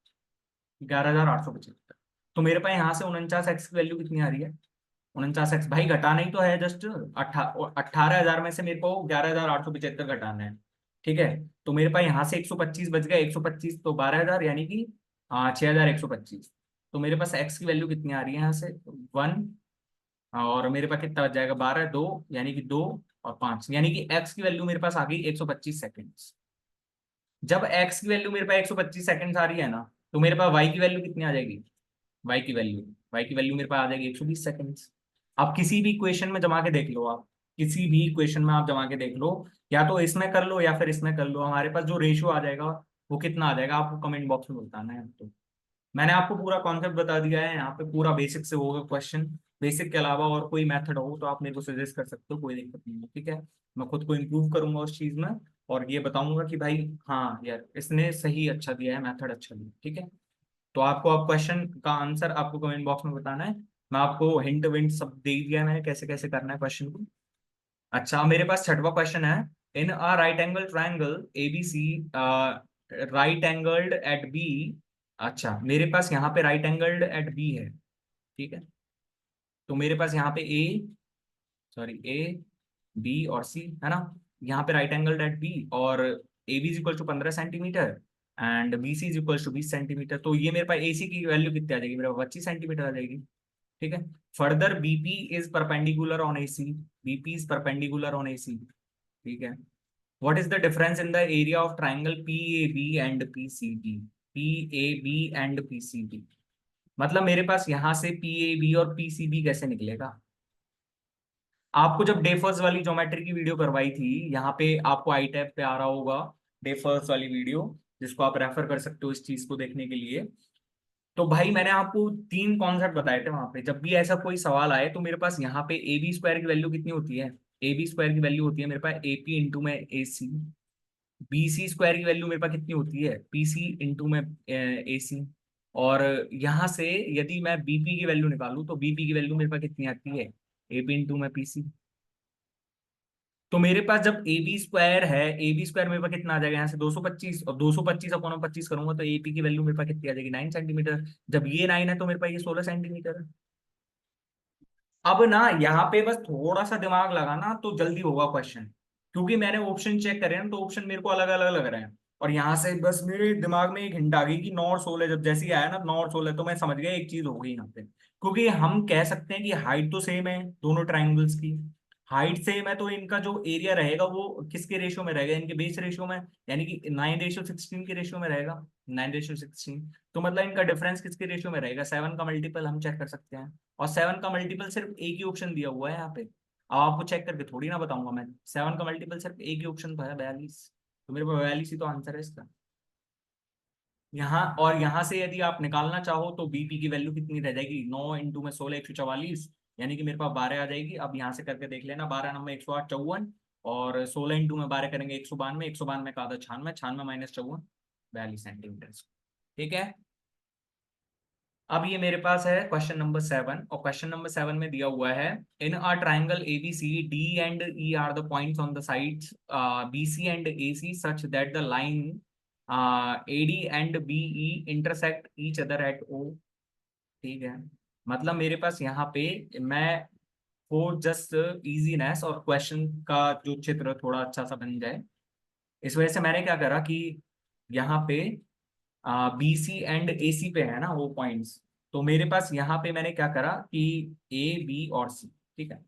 11,875। तो मेरे पास यहाँ से 49x की वैल्यू कितनी आ रही है, 49x भाई घटाना ही तो है जस्ट, 18,000 में से मेरे को 11,875 घटाना है। ठीक है, तो मेरे पास यहाँ से 125 बच गया, 125 तो 12,000, यानी कि 6,125। तो मेरे पास x की वैल्यू कितनी आ रही है यहाँ से, 1, और मेरे पास कितना बच जाएगा, 12, 2, यानी कि 2 और 5, यानी कि x की वैल्यू मेरे पास आ गई 125 सेकेंड। जब x की वैल्यू मेरे पास 125 सेकेंड आ रही है ना, तो मेरे पास y की वैल्यू कितनी आ जाएगी, y की वैल्यू मेरे पास आ जाएगी 120 सेकेंड। आप किसी भी इक्वेशन में जमा के देख लो, आप किसी भी इक्वेशन में आप जमा के देख लो, या तो इसमें कर लो या फिर इसमें कर लो, हमारे पास जो रेशियो आ जाएगा वो कितना आ जाएगा, आपको कमेंट बॉक्स में बताना है। तो मैंने आपको पूरा कॉन्सेप्ट बता दिया है, यहाँ पे पूरा बेसिक से होगा क्वेश्चन। बेसिक के अलावा और कोई मेथड हो तो आप मेरे को सजेस्ट कर सकते हो, कोई दिक्कत नहीं है। ठीक है, मैं खुद को इम्प्रूव करूंगा उस चीज में, और ये बताऊंगा कि भाई हाँ यार इसने सही अच्छा दिया है, मेथड अच्छा दिया। ठीक है, तो आपको अब क्वेश्चन का आंसर आपको कमेंट बॉक्स में बताना है। मैं आपको हिंट विंट सब दे दिया है मैंने, कैसे कैसे करना है क्वेश्चन को। अच्छा, मेरे पास छठवां क्वेश्चन है, in a right angle triangle ABC, right angled at B. अच्छा, मेरे पास यहाँ पे राइट एंगल्ड एट बी है। ठीक है, तो मेरे पास यहाँ पे ए बी और सी है ना, यहाँ पे राइट एंगल एट बी, और A B is equal to 15 centimetre and B C is equal to 20 centimetre. तो ये मेरे पास ए सी की वैल्यू कितनी आ जाएगी, मेरे पास 25 सेंटीमीटर आ जाएगी। ठीक है, further BP is perpendicular on A C, BP is perpendicular on A C. ठीक है, what is the difference in the area of triangle P A B and P C D, P A B and P C D. मतलब मेरे पास यहाँ से पी ए बी और पी सी बी कैसे निकलेगा। आपको जब डेफर्स वाली ज्योमेट्री की वीडियो करवाई थी, यहाँ पे आपको आई टैब पे आ रहा होगा डेफर्स वाली वीडियो, जिसको आप रेफर कर सकते हो इस चीज को देखने के लिए। तो भाई मैंने आपको तीन कॉन्सेप्ट बताए थे वहां पे, जब भी ऐसा कोई सवाल आए तो मेरे पास यहाँ पे ए बी स्क्वायर की वैल्यू कितनी होती है, ए बी स्क्वायर की वैल्यू होती है मेरे पास ए पी इंटू में ए सी, बी सी स्क्वायर की वैल्यू मेरे पास कितनी होती है पी सी इंटू में ए सी, और यहाँ से यदि मैं बीपी की वैल्यू निकालूं तो बीपी की वैल्यू मेरे पास कितनी आती है ए पी इंटू में पी सी। तो मेरे पास जब ए बी स्क्वायर है, ए बी स्क्वायर मेरे पास कितना आ जाएगा यहाँ से 225, और 225 अपॉन 25 करूंगा तो एपी की वैल्यू मेरे पास कितनी आ जाएगी 9 सेंटीमीटर। जब ये 9 है तो मेरे पास ये 16 सेंटीमीटर है। अब ना यहाँ पे बस थोड़ा सा दिमाग लगाना तो जल्दी होगा क्वेश्चन, क्योंकि मैंने ऑप्शन चेक करे ना तो ऑप्शन मेरे को अलग अलग लग रहे हैं, और यहाँ से बस मेरे दिमाग में एक हिंट आ गई कि 9 और 16, जब जैसे ही आया ना 9 और 16 तो मैं समझ गया एक चीज हो गई यहाँ पे। क्योंकि हम कह सकते हैं कि हाइट तो सेम है दोनों ट्राइंगल्स की, हाइट सेम है तो इनका जो एरिया रहेगा वो किसके रेशियो में रहेगा, इनके बेस रेशियो में, यानी कि 9:16 के रेशियो में रहेगा, 9:16। तो मतलब इनका डिफरेंस किसके रेशियो में रहेगा, 7 का मल्टीपल हम चेक कर सकते हैं, और 7 का मल्टीपल सिर्फ एक ही ऑप्शन दिया हुआ है यहाँ पे। अब आपको चेक करके थोड़ी ना बताऊंगा मैं, 7 का मल्टीपल सिर्फ एक ही ऑप्शन तो है 42, तो मेरे पास 42 ही तो आंसर है इसका यहाँ। और यहाँ से यदि आप निकालना चाहो तो बीपी की वैल्यू कितनी रह जाएगी, 9 इंटू में 16 144, यानी कि मेरे पास 12 आ जाएगी। अब यहाँ से करके देख लेना, 12 नंबर 108 54, और 16 इंटू में 12 करेंगे 192, 192 का आधा 96, 96 माइनस 54, 42 सेंटीमीटर। ठीक है। अब ये मेरे पास है क्वेश्चन नंबर 7, और क्वेश्चन नंबर 7 में दिया हुआ है in a triangle ABC D and E are the points on the sides BC and AC such that the line AD and BE intersect each other at O. ठीक है, मतलब मेरे पास यहाँ पे मैं फॉर जस्ट इजीनेस और क्वेश्चन का जो चित्र थोड़ा अच्छा सा बन जाए, इस वजह से मैंने क्या करा कि यहाँ पे बी सी एंड ए सी पे है ना वो पॉइंट्स, तो मेरे पास यहाँ पे मैंने क्या करा कि ए बी और सी, ठीक है,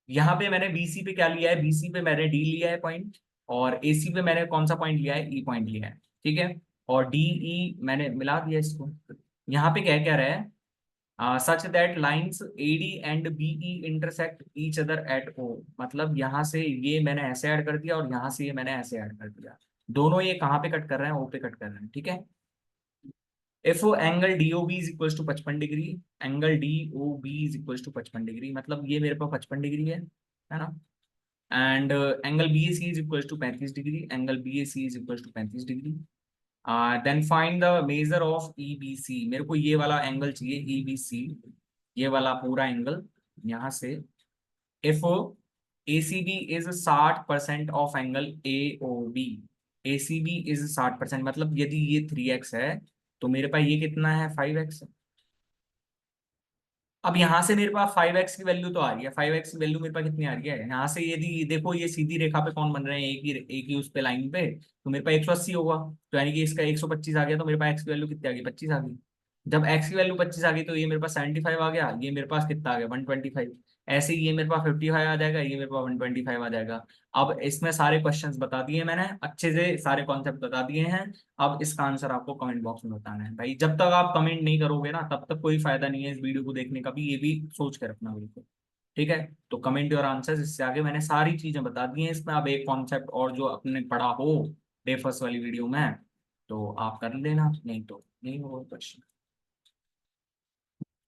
यहाँ पे मैंने बीसी पे क्या लिया है, बीसी पे मैंने डी लिया है पॉइंट, और एसी पे मैंने कौन सा पॉइंट लिया है, ई पॉइंट लिया है। ठीक है, और डी ई मैंने मिला दिया इसको। यहाँ पे क्या कह रहा है, such that lines AD and BE intersect each other at O, मतलब यहाँ से ये मैंने ऐसे ऐड कर दिया और यहाँ से ये मैंने ऐसे ऐड कर दिया, दोनों ये कहाँ पे कट कर रहे हैं, ओ पे कट कर रहे हैं। ठीक है, if angle D O B is equal to 55 degree, angle D O B is equal to 55 degree, मतलब ये मेरे पास 55 डिग्री है ना, and angle B A C is equal to 35 degree, angle B A C is equal to 35 degree. Then find the measure of E B C, मेरे को ये वाला एंगल चाहिए ई बी सी, ये वाला पूरा एंगल यहाँ से। If A C B is 60% of angle A O B, A C B is 60%, मतलब यदि ये 3x है तो मेरे पास ये कितना है 5x। अब यहाँ से मेरे पास 5x की वैल्यू तो आ रही है, 5x की वैल्यू मेरे पास कितनी आ रही है यहाँ से, यदि देखो ये सीधी रेखा पे कौन बन रहे हैं, एक ही उस पे लाइन पे, तो मेरे पास 180 होगा, तो यानी कि इसका 125 आ गया, तो मेरे पास x की वैल्यू कितनी आ गई 25 आ गई। जब x की वैल्यू 25 आ गई तो ये मेरे पास 75 आ गया, ये मेरे पास कितना आ गया 125, ऐसे ही ये मेरे पास 55 आ जाएगा, ये मेरे पास 125 आ जाएगा। अब इसमें सारे क्वेश्चंस बता दिए मैंने अच्छे से, सारे कॉन्सेप्ट बता दिए हैं। अब इसका आंसर आपको कमेंट बॉक्स में बताना है भाई, जब तक आप कमेंट नहीं करोगे ना तब तक कोई फायदा नहीं है इस वीडियो को देखने का भी, ये भी सोच के रखना बिल्कुल। ठीक है, तो कमेंट योर आंसर्स, इससे आगे मैंने सारी चीजें बता दी हैं इसमें, अब एक कॉन्सेप्ट और जो आपने पढ़ा हो डे फर्स्ट वाली वीडियो में तो आप कर लेना, नहीं तो नहीं होगा क्वेश्चन।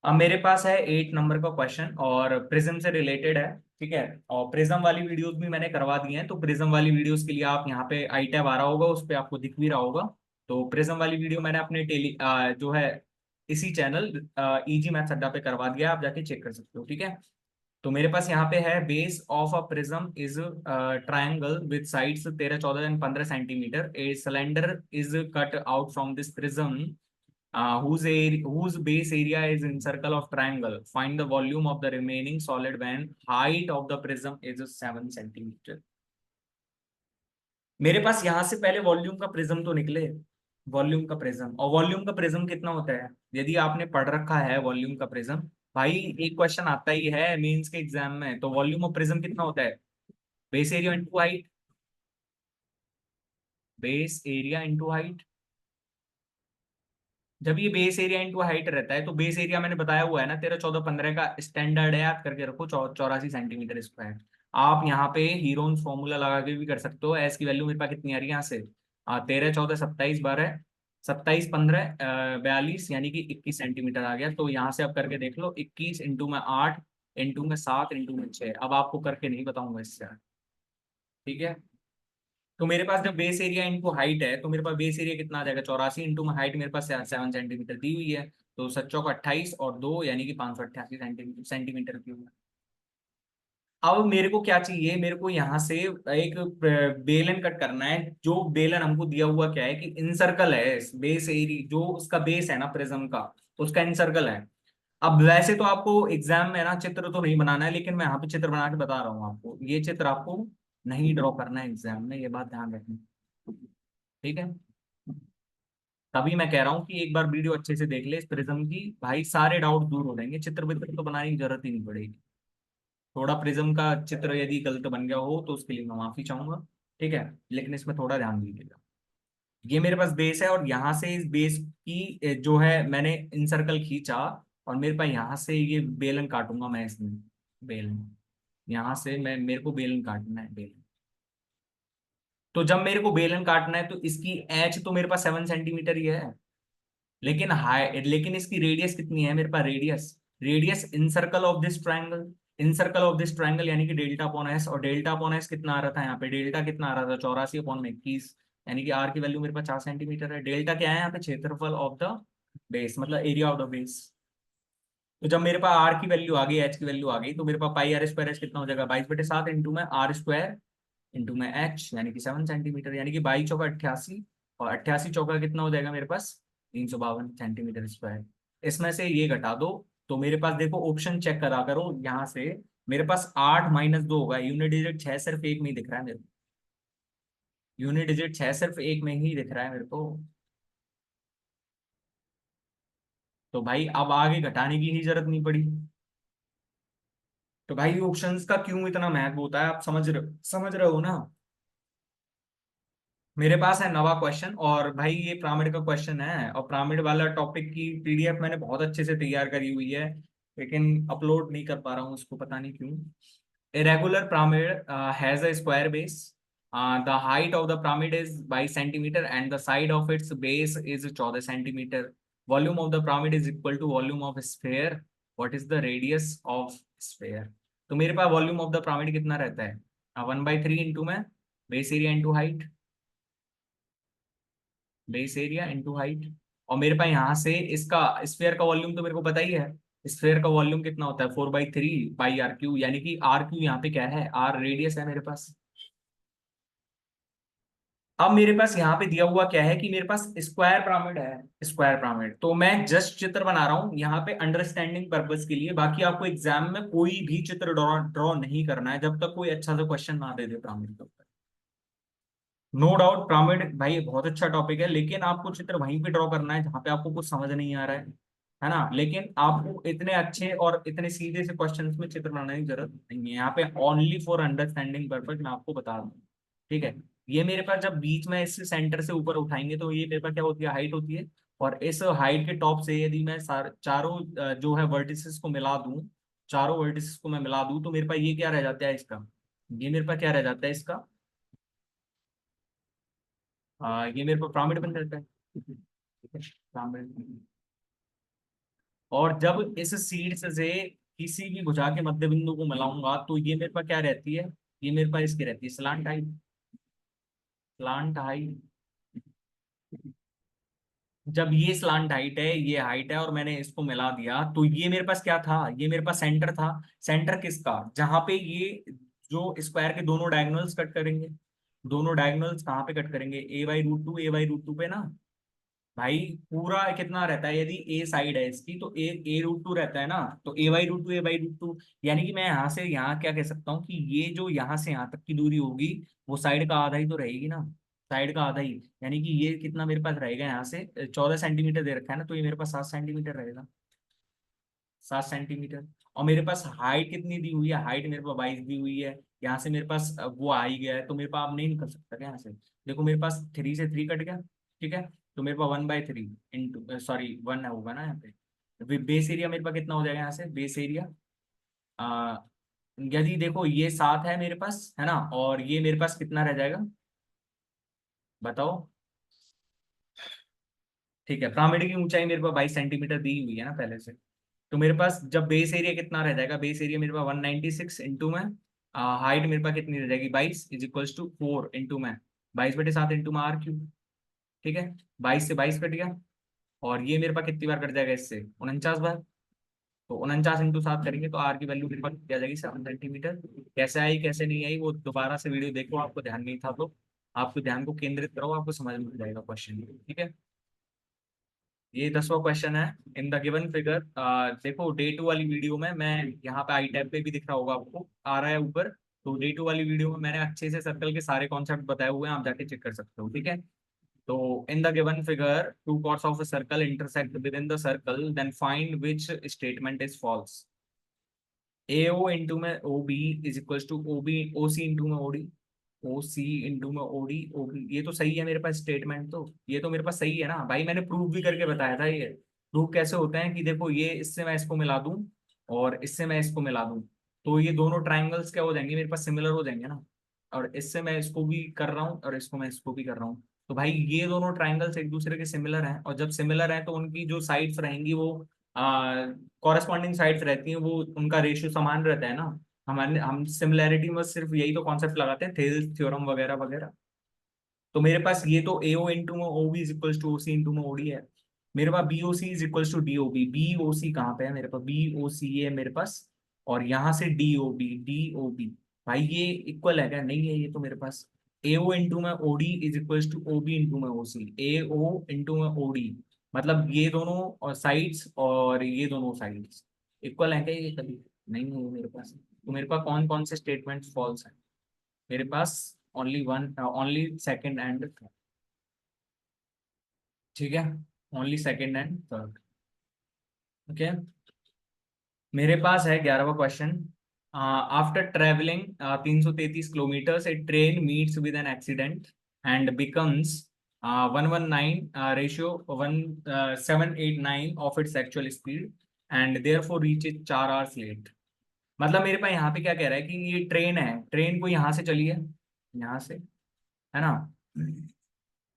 अब मेरे पास है 8 नंबर का क्वेश्चन और प्रिज्म से रिलेटेड है। ठीक है, और प्रिज्म वाली वीडियोस भी मैंने करवा दी हैं, तो प्रिज्म वाली वीडियोस के लिए आप यहाँ पे आई टैब आ रहा होगा, उस पे आपको दिख भी रहा होगा। तो प्रिज्म वाली वीडियो मैंने अपने जो है इसी चैनल इजी मैथ्स अड्डा पे करवा दिया, आप जाके चेक कर सकते हो। ठीक है, तो मेरे पास यहाँ पे है base of a prism is triangle with sides 13 14 and 15 centimetre, a cylinder is cut out from this prism whose base area is in circle of triangle. Find the volume of the remaining solid when height of the prism is 7 centimetre. मेरे पास यहाँ से पहले वॉल्यूम का प्रिज्म तो निकले, वॉल्यूम का प्रिज्म, और वॉल्यूम का प्रिज्म कितना होता है यदि आपने पढ़ रखा है वॉल्यूम का प्रिज्म, भाई एक क्वेश्चन आता ही है मेंस के एग्जाम में, तो वॉल्यूम ऑफ प्रिज्म कितना होता है, base area into height, base area into height. जब ये बेस एरिया इंटू हाइट रहता है तो बेस एरिया मैंने बताया हुआ है ना 13 14 15 का स्टैंडर्ड है, याद करके रखो 84 सेंटीमीटर स्क्वायर। आप यहाँ पे हीरोन फॉर्मूला लगा के भी कर सकते हो, एस की वैल्यू मेरे पास कितनी आ रही है यहाँ से 13 14 27 12 27 15 42 यानी कि 21 सेंटीमीटर आ गया। तो यहाँ से आप करके देख लो, 21 इंटू में 8 इंटू में 7 इंटू में 6। अब आपको करके नहीं बताऊंगा इससे, ठीक है। तो मेरे पास जब बेस एरिया इंटू हाइट है, तो मेरे पास बेस एरिया कितना आ जाएगा, 84 इंटू में हाइट मेरे पास 7 सेंटीमीटर दी हुई है। तो सच्चों का 28 और 2 यानी कि 588 सेंटीमीटर क्यूब। अब मेरे को क्या चाहिए, मेरे को यहाँ से एक बेलन कट करना है। जो बेलन हमको दिया हुआ क्या है कि इनसर्कल है, बेस एरिया जो उसका बेस है ना प्रिज्म का, उसका इनसर्कल है। अब वैसे तो आपको एग्जाम में ना चित्र तो नहीं बनाना है, लेकिन मैं यहाँ पे चित्र बना के बता रहा हूँ आपको, ये चित्र आपको नहीं ड्रॉ करना है एग्जाम में, ये बात ध्यान रखनी, ठीक है। तभी मैं कह रहा हूँ कि एक बार वीडियो अच्छे से देख ले इस प्रिज्म की, भाई सारे डाउट दूर हो जाएंगे, चित्र वित्र तो बनाने की जरूरत ही नहीं पड़ेगी। थोड़ा प्रिज्म का चित्र यदि गलत बन गया हो तो उसके लिए मैं माफी चाहूंगा, ठीक है, लेकिन इसमें थोड़ा ध्यान दीजिएगा। ये मेरे पास बेस है, और यहाँ से इस बेस की जो है मैंने इन सर्कल खींचा, और मेरे पास यहाँ से ये बेलन काटूंगा मैं इसमें, बेलन, यहाँ से मैं, मेरे को बेलन काटना है, बेलन। तो जब मेरे को बेलन काटना है तो इसकी एच तो मेरे पास 7 सेंटीमीटर ही है, लेकिन हाई, लेकिन इसकी रेडियस कितनी है मेरे पास, radius, radius in circle of this triangle, in circle of this triangle यानी कि डेल्टा अपॉन एस। और डेल्टा अपॉन एस कितना आ रहा था यहाँ पे, डेल्टा कितना आ रहा था, 84/21, यानी कि आर की वैल्यू मेरे पास 4 सेंटीमीटर है। डेल्टा क्या है यहाँ पे, क्षेत्रफल ऑफ द बेस, मतलब एरिया ऑफ द बेस। तो जब मेरे पास आर की वैल्यू आ गई, एच की वैल्यू आ गई, तो मेरे पास पाई आर स्क्वायर एच कितना हो जाएगा, 22/7 इंटू में आर स्क्वायर इंटू में एच, यानी कि 7 सेंटीमीटर, यानी कि 22 चौका 88, और 88 चौका कितना हो जाएगा मेरे पास, 352 सेंटीमीटर स्क्वायर। इसमें से ये घटा दो, तो मेरे पास देखो ऑप्शन चेक करा करो यहाँ से, मेरे पास 8 - 2 होगा, यूनिट डिजिट 6 सिर्फ एक में ही दिख रहा है मेरे को, यूनिट डिजिट 6 सिर्फ एक में ही दिख रहा है मेरे को। तो भाई अब आगे घटाने की ही जरूरत नहीं पड़ी। तो भाई ऑप्शंस का क्यों इतना महत्व होता है, आप समझ रहे हो ना। मेरे पास है नवा क्वेश्चन, और भाई ये पिरामिड का क्वेश्चन है, और पिरामिड वाला टॉपिक की पीडीएफ मैंने बहुत अच्छे से तैयार करी हुई है, लेकिन अपलोड नहीं कर पा रहा हूँ उसको, पता नहीं क्यों। Irregular pyramid has a square base. The height of the pyramid is 22 centimeter and the side of its base is 14 centimeter. Volume of the pyramid is equal to volume of sphere. What is the radius of sphere? तो मेरे पास वॉल्यूम ऑफ द pyramid कितना रहता है, 1/3 इंटू में base area into height, base area into height. और मेरे पास यहाँ से इसका स्फेयर का वॉल्यूम तो मेरे को पता ही है, स्फेयर का वॉल्यूम कितना होता है, 4/3 पाई आर क्यू, यानी कि आर क्यू यहाँ पे क्या है, आर रेडियस है मेरे पास। अब मेरे पास यहाँ पे दिया हुआ क्या है कि मेरे पास स्क्वायर पिरामिड है, स्क्वायर पिरामिड, तो मैं जस्ट चित्र बना रहा हूँ यहाँ पे अंडरस्टैंडिंग पर्पस के लिए। बाकी आपको एग्जाम में कोई भी चित्र ड्रॉ ड्रॉ नहीं करना है, जब तक कोई अच्छा सा क्वेश्चन ना दे दे पिरामिड के ऊपर। नो डाउट पिरामिड भाई बहुत अच्छा टॉपिक है, लेकिन आपको चित्र वहीं पे ड्रॉ करना है जहां पे आपको कुछ समझ नहीं आ रहा है ना। लेकिन आपको इतने अच्छे और इतने सीधे से क्वेश्चंस में चित्र बनाने की जरूरत नहीं है, यहाँ पे ओनली फॉर अंडरस्टैंडिंग पर्पज मैं आपको बता दूं, ठीक है। ये मेरे पास जब बीच में इस सेंटर से ऊपर उठाएंगे तो ये मेरे पास क्या होती है, हाइट होती है। और इस हाइट के टॉप से यदि मैं चारों जो है वर्टिसेस को मिला दूं, चारों वर्टिसेस को मैं मिला दूं, तो मेरे पास ये क्या रह जाता है इसका, ये मेरे पास क्या रह जाता है इसका, ये मेरे को पिरामिड बन जाता है, ठीक है, पिरामिड। और जब इस शीर्ष से किसी भी भुजा के मध्य बिंदु को मिलाऊंगा तो ये मेरे पास क्या रहती है, ये मेरे पास इसकी रहती है स्लांट हाइट, स्लांट हाइट। जब ये स्लांट हाइट है, ये हाइट है, और मैंने इसको मिला दिया, तो ये मेरे पास क्या था, ये मेरे पास सेंटर था। सेंटर किसका, जहां पे ये जो स्क्वायर के दोनों डायगोनल्स कट करेंगे, दोनों डायगोनल्स कहाँ पे कट करेंगे, a/√2, a/√2 पे ना। भाई पूरा कितना रहता है, यदि ए साइड है इसकी तो a√2 रहता है ना, तो a/√2, यानी कि मैं यहाँ से यहाँ क्या कह सकता हूँ कि ये जो यहाँ से यहाँ तक की दूरी होगी, वो साइड का आधा ही तो रहेगी ना, साइड का आधा ही। यानी कि ये कितना मेरे पास रहेगा, यहाँ से 14 सेंटीमीटर दे रखा है ना, तो ये मेरे पास 7 सेंटीमीटर रहेगा, 7 सेंटीमीटर। और मेरे पास हाइट कितनी दी हुई है, हाइट मेरे पास 22 दी हुई है। यहाँ से मेरे पास वो आ ही गया है, तो मेरे पास अब नहीं निकल सकता क्या यहाँ से, देखो मेरे पास 3 से 3 कट गया, ठीक है। तो मेरे पास 1/3 इंटू, सॉरी 1 होगा ना यहाँ पे, बेस एरिया मेरे पास कितना हो जाएगा यहाँ से, बेस एरिया आ, यदि देखो ये 7 है मेरे पास, है ना, और ये मेरे पास कितना रह जाएगा, बताओ। ठीक है, पिरामिड की ऊंचाई मेरे पास 22 सेंटीमीटर दी हुई है ना पहले से। तो मेरे पास जब बेस एरिया कितना रह जाएगा, बेस एरिया मेरे पास 196 इंटू में हाइट मेरे पास कितनी रह जाएगी 22 इज इक्वल्स टू 4 इंटू में 22/7 इंटू में R क्यूब। ठीक है, 22 से 22 कट गया, और ये मेरे पास कितनी बार कट जाएगा इससे, 49 बार। तो 49 इंटू 7 करेंगे तो आर की वैल्यू मेरे पास क्या जाएगी 7 सेंटीमीटर। कैसे आई कैसे नहीं आई वो दोबारा से वीडियो देखो, आपको ध्यान नहीं था तो आपको ध्यान को केंद्रित करो, आपको समझ में आ जाएगा क्वेश्चन। ठीक है, ये 10वां क्वेश्चन है। इन द गिवन फिगर, देखो डे 2 वाली वीडियो में मैं यहाँ पे आई टैब पे भी दिख रहा होगा आपको, आ रहा है ऊपर। तो डे 2 वाली वीडियो में मैंने अच्छे से सर्कल के सारे कॉन्सेप्ट बताए हुए हैं, आप जाके चेक कर सकते हो। ठीक है, तो in the given figure two chords of a circle intersect within the circle, then find which statement is false। AO into में OB is equal to OB OC into में OD, OC इंटू में OD OB। ये तो सही है मेरे पास स्टेटमेंट, तो ये तो मेरे पास सही है ना भाई, मैंने प्रूव भी करके बताया था। ये प्रूव कैसे होता है कि देखो ये इससे मैं इसको मिला दूं और इससे मैं इसको मिला दूं, तो ये दोनों ट्राइंगल्स क्या हो जाएंगे मेरे पास, सिमिलर हो जाएंगे ना। और इससे मैं इसको भी कर रहा हूँ और इसको मैं इसको भी कर रहा हूँ, तो भाई ये दोनों ट्राइंगल्स एक दूसरे के सिमिलर हैं, और जब सिमिलर हैं तो उनकी जो साइड्स रहेंगी वो कॉरेस्पॉन्डिंग साइड्स रहती हैं, वो उनका रेशियो समान रहता है ना। हमारे हम सिमिलैरिटी में सिर्फ यही तो कॉन्सेप्ट लगाते हैं, थेल्स थ्योरम वगैरह वगैरह। तो मेरे पास ये तो AO इंटू में OB is equals to OC into में OD है। मेरे पास BOC is equals to DOB, BOC कहाँ पे है मेरे पास, BOC है मेरे पास, और यहाँ से DOB भाई ये इक्वल है क्या, नहीं है ये तो मेरे पास। AO इंटू में OD is equals to OB into में OC, AO इंटू में OD, मतलब ये दोनों साइड्स और ये दोनों साइड्स इक्वल है क्या ये, कभी नहीं है ये मेरे पास। तो मेरे पास कौन कौन से स्टेटमेंट फॉल्स है, मेरे पास only one, only second and third. ठीक है, only second and third. Okay, मेरे पास है 11वां question. After travelling 333 kilometre a train meets with an accident and becomes 119 ratio 1789 of its actual speed and therefore reach 4 hours late. मतलब मेरे पास यहाँ पे क्या कह रहा है कि ये ट्रेन है, ट्रेन को यहाँ से चली है, यहाँ से, है ना।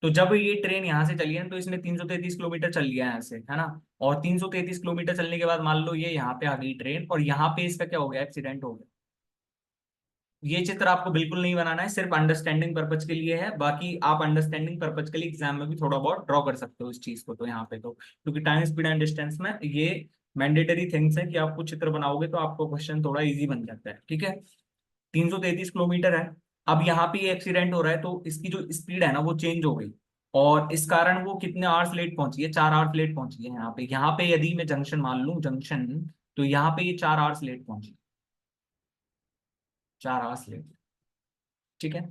तो जब ये ट्रेन यहाँ से चली है तो इसने 333 किलोमीटर चल लिया है यहाँ से, है ना। और 333 किलोमीटर चलने के बाद मान लो ये यहाँ पे आ गई ट्रेन, और यहाँ पे इसका क्या हो गया, एक्सीडेंट हो गया। ये चित्र आपको बिल्कुल नहीं बनाना है, सिर्फ अंडरस्टैंडिंग पर्पज के लिए है, बाकी आप अंडरस्टैंडिंग पर्पज के लिए एग्जाम में भी थोड़ा बहुत ड्रॉ कर सकते हो इस चीज को। तो यहाँ पे तो क्योंकि टाइम स्पीड एंड डिस्टेंस में ये मैंडेटरी थिंग्स है कि आपको चित्र बनाओगे तो आपको क्वेश्चन थोड़ा इजी बन जाता है। ठीक है, 333 किलोमीटर है। अब यहाँ पे एक्सीडेंट हो रहा है तो इसकी जो स्पीड है ना वो चेंज हो गई, और इस कारण वो कितने आवर्स लेट पहुंची है, 4 आवर्स लेट पहुंची है यहाँ पे। यहाँ पे यदि मैं जंक्शन मान लूं जंक्शन, तो यहाँ पे ये 4 आवर्स लेट पहुंची, 4 आवर्स लेट। ठीक है,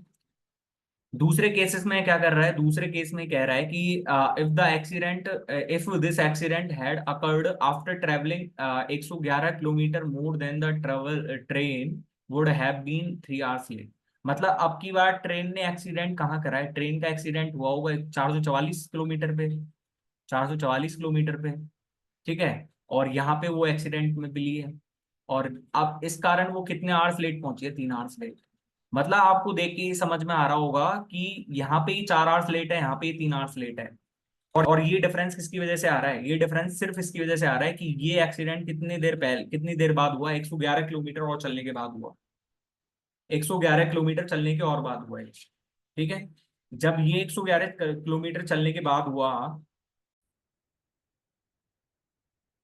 दूसरे केसेस में क्या कर रहा है, दूसरे केस में कह रहा है कि if the accident, if this accident had occurred after travelling 111 kilometre more than the travel train would have been 3 hours late. मतलब अब की बार ट्रेन ने एक्सीडेंट कहाँ करा है, ट्रेन का एक्सीडेंट हुआ होगा 444 किलोमीटर पे, 444 किलोमीटर पे। ठीक है, और यहाँ पे वो एक्सीडेंट में मिली है, और अब इस कारण वो कितने आवर्स लेट पहुंची है, 3 आवर्स लेट। मतलब आपको देख के ही समझ में आ रहा होगा कि यहाँ पे ही 4 आवर्स लेट है, यहाँ पे ही 3 आवर्स लेट है। और ये डिफरेंस किसकी वजह से आ रहा है, ये डिफरेंस सिर्फ इसकी वजह से आ रहा है कि ये एक्सीडेंट कितनी देर पहले, कितनी देर बाद हुआ, 111 किलोमीटर और चलने के बाद हुआ, 111 किलोमीटर चलने के और बाद हुआ है। ठीक है, जब ये 111 किलोमीटर चलने के बाद हुआ,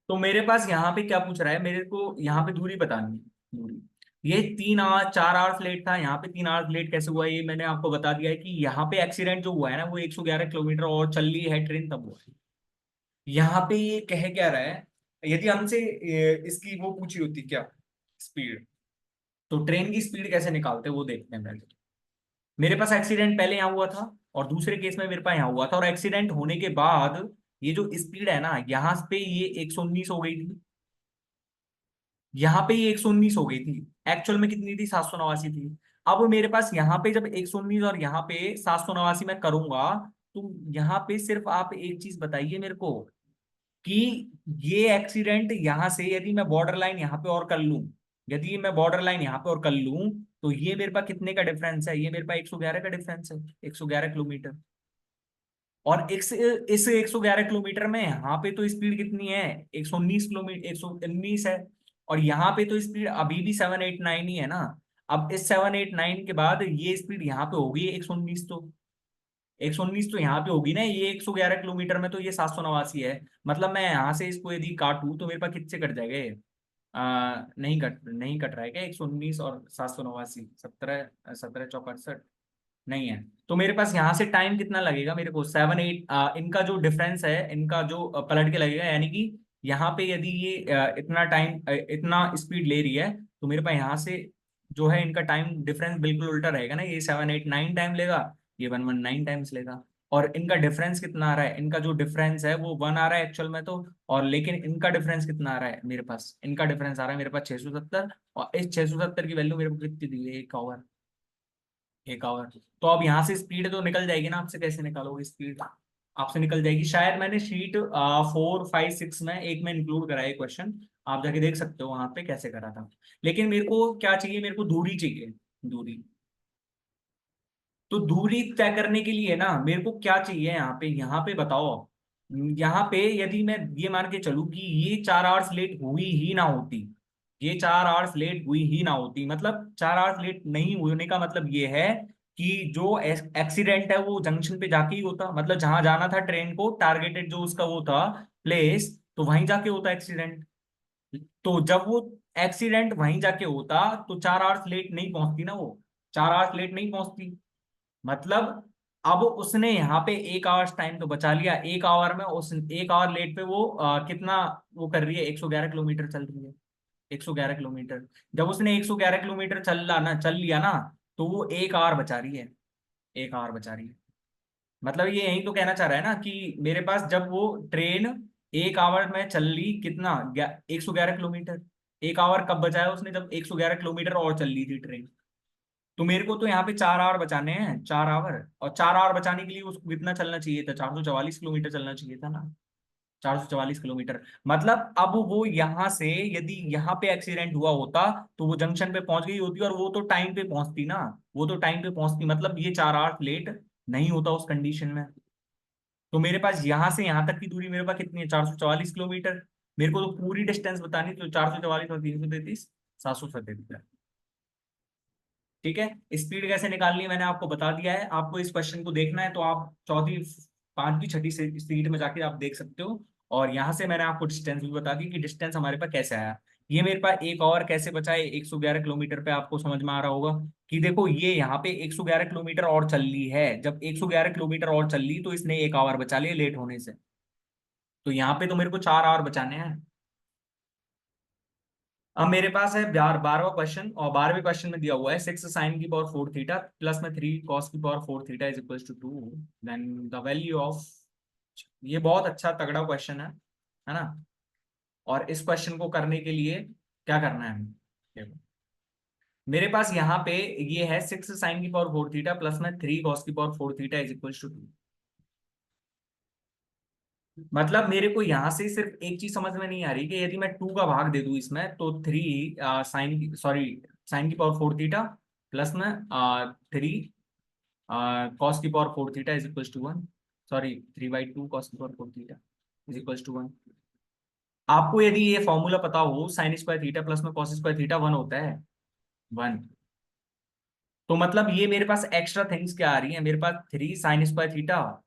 तो मेरे पास यहाँ पे क्या पूछ रहा है, मेरे को यहाँ पे दूरी बतानी है, दूरी। ये 3 आवर 4 आवर्स लेट था, यहाँ पे 3 आवर्स लेट कैसे हुआ, ये मैंने आपको बता दिया है कि यहाँ पे एक्सीडेंट जो हुआ है ना वो 111 किलोमीटर और चल रही है ट्रेन तब हुआ है। यहाँ पे ये कह क्या रहा है, यदि हमसे इसकी वो पूछी होती क्या, स्पीड, तो ट्रेन की स्पीड कैसे निकालते वो देखते हैं पहले। मेरे पास एक्सीडेंट पहले यहाँ हुआ था, और दूसरे केस में मेरे पास यहाँ हुआ था, और एक्सीडेंट होने के बाद ये जो स्पीड है ना यहाँ पे ये 119 हो गई थी, यहाँ पे ये 119 हो गई थी, एक्चुअल में कितनी थी, 789 थी। अब मेरे पास यहाँ पे जब 119 और यहाँ पे 789 मैं करूंगा, तो यहाँ पे सिर्फ आप एक चीज बताइए मेरे को कि ये एक्सीडेंट यहाँ से यदि मैं बॉर्डर लाइन यहाँ पे और कर लूं, यदि मैं बॉर्डर लाइन यहाँ पे और कर लूं, तो ये मेरे पास कितने का डिफरेंस है, ये मेरे पास 111 का डिफरेंस है, 111 किलोमीटर। और इस 111 किलोमीटर में यहाँ पे तो स्पीड कितनी है, 119 किलोमीटर, 119 है। और यहाँ पे तो स्पीड अभी भी 789 ही है ना। अब इस 789 के बाद ये स्पीड यहाँ पे होगी 119, तो 119 तो यहाँ पे होगी ना, ये 111 किलोमीटर में तो ये 789 है। मतलब मैं यहाँ से इसको यदि काटूं तो मेरे पास कितने कट जाएगा ये? नहीं कट रहा है क्या? 119 और 789, 17, 17 चौक 68, नहीं है। तो मेरे पास यहाँ से टाइम कितना लगेगा मेरे को? 7 8, इनका जो डिफरेंस है, इनका जो पलट के लगेगा, यानी कि यहाँ पे यदि ये इतना टाइम, इतना स्पीड ले रही है, तो मेरे पास यहाँ से जो है इनका टाइम डिफरेंस बिल्कुल उल्टा रहेगा ना। ये 7 8 9 टाइम लेगा, ये 1 1 9 टाइम्स लेगा। और इनका डिफरेंस कितना आ रहा है? इनका जो डिफरेंस है वो 1 आ रहा है एक्चुअल में तो। और लेकिन इनका डिफरेंस कितना आ रहा है मेरे पास? इनका डिफरेंस आ रहा है मेरे पास 670। और इस 670 की वैल्यू मेरे को कितनी दी है? 1 आवर। 1 आवर। तो अब यहाँ से स्पीड तो निकल जाएगी ना, आपसे कैसे निकालोगे स्पीड? आपसे निकल जाएगी। शायद मैंने शीट 4 5 6 में एक में इंक्लूड करा है क्वेश्चन, आप जाके देख सकते हो वहां पे कैसे करा था। लेकिन मेरे को क्या चाहिए? मेरे को दूरी चाहिए, दूरी। तो दूरी तय करने के लिए ना मेरे को क्या चाहिए यहाँ पे बताओ। यहाँ पे यदि मैं ये मान के चलूं कि ये 4 आवर्स लेट हुई ही ना होती, ये 4 आवर्स लेट हुई ही ना होती, मतलब 4 आवर्स लेट नहीं होने का मतलब ये है कि जो एक्सीडेंट है वो जंक्शन पे जाके ही होता, मतलब जहां जाना था ट्रेन को, टारगेटेड जो उसका वो था प्लेस, तो वहीं जाके होता एक्सीडेंट। तो जब वो एक्सीडेंट वहीं जाके होता तो 4 आवर्स लेट नहीं पहुंचती ना वो, 4 आवर्स लेट नहीं पहुंचती। मतलब अब उसने यहाँ पे 1 आवर्स टाइम तो बचा लिया, 1 आवर में उस 1 आवर लेट पे वो कितना वो कर रही है? 111 किलोमीटर चल रही है, 111 किलोमीटर। जब उसने 111 किलोमीटर चल लिया ना, तो वो 1 आवर बचा रही है, 1 आवर बचा रही है। मतलब ये यही तो कहना चाह रहा है ना कि मेरे पास जब वो ट्रेन 1 आवर में चल ली कितना, 111 किलोमीटर। 1 आवर कब बचाया उसने? जब 111 किलोमीटर और चल ली थी ट्रेन। तो मेरे को तो यहाँ पे 4 आवर बचाने हैं, 4 आवर। और 4 आवर बचाने के लिए उसको कितना चलना चाहिए था? 444 किलोमीटर चलना चाहिए था ना, 444 किलोमीटर। मतलब अब वो यहाँ से यदि यहाँ पे एक्सीडेंट हुआ होता तो वो जंक्शन पे पहुंच गई होती, और वो तो टाइम पे पहुंचती ना, वो तो टाइम पे पहुंचती, मतलब ये 4 आवर लेट नहीं होता उस कंडीशन में। तो मेरे पास यहाँ से यहाँ तक की दूरी मेरे पास कितनी है? 444 किलोमीटर। मेरे को तो पूरी डिस्टेंस बतानी, तो 444 और 333, 737। ठीक है। स्पीड कैसे निकालनी है मैंने आपको बता दिया है। आपको इस क्वेश्चन को देखना है तो आप चौथी, पांचवी, छठी से सीट में जाके आप देख सकते हो। और यहाँ से मैंने आपको डिस्टेंस भी बता दी कि डिस्टेंस हमारे पास कैसे आया। ये मेरे पास 1 आवर कैसे बचा है 111 किलोमीटर पे, आपको समझ में आ रहा होगा कि देखो ये यहाँ पे 111 किलोमीटर और चल ली है। जब 111 किलोमीटर और चल ली तो इसने 1 आवर बचा लिया लेट होने से। तो यहाँ पे तो मेरे को 4 आवर बचाने हैं। अब मेरे पास है 12वां क्वेश्चन, और 12वें क्वेश्चन में दिया हुआ है 6 sin की पावर 4 थीटा प्लस में 3 cos की power 4 theta is equal to 2, then the value of. ये बहुत अच्छा तगड़ा क्वेश्चन है ना। और इस क्वेश्चन को करने के लिए क्या करना है हमें? देखो, मेरे पास यहाँ पे ये है 6 sin की पावर 4 थीटा प्लस में 3 cos की power 4 theta is equal to 2। मतलब मेरे को यहाँ से सिर्फ एक चीज समझ में नहीं आ रही कि यदि मैं 2 का भाग दे दूं इसमें, तो 3 sin की पावर 4 थीटा प्लस में 3 cos की power 4 theta is equal to 1। Sorry, 3/2 cos की power 4 theta is equal to 1। आपको यदि ये फॉर्मूला पता हो, sin² थीटा प्लस में cos² थीटा 1 होता है, 1। तो मतलब ये मेरे पास एक्स्ट्रा थिंग्स क्या आ रही है? मेरे पास 3 sin² थीटा,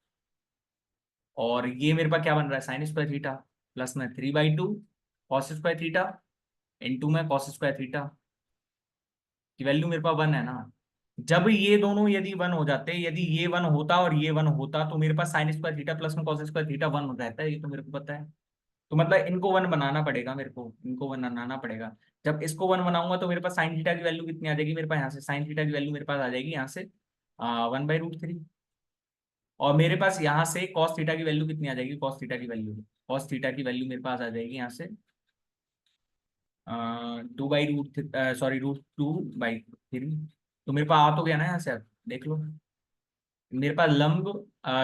और ये मेरे पास क्या बन रहा है? sin² थीटा प्लस में 3/2 cos² थीटा इंटू में cos² थीटा की वैल्यू मेरे पास 1 है ना। जब ये दोनों यदि 1 हो जाते, यदि ये 1 होता और ये 1 होता, तो मेरे पास sin² थीटा प्लस में cos² थीटा 1 हो रहता है, ये तो मेरे को पता है। तो मतलब इनको 1 बनाना पड़ेगा मेरे को, इनको 1 बनाना पड़ेगा। जब इसको 1 बनाऊंगा तो मेरे पास sin थीटा की वैल्यू कितनी आ जाएगी? मेरे पास यहाँ से sin थीटा की वैल्यू मेरे पास आ जाएगी यहाँ से 1/√3। और मेरे पास यहाँ से cos थीटा की वैल्यू कितनी आ जाएगी? cos थीटा की वैल्यू मेरे पास आ जाएगी यहाँ से 2/√3। तो मेरे पास आ तो गया ना यहाँ से, अब देख लो। मेरे पास लंब,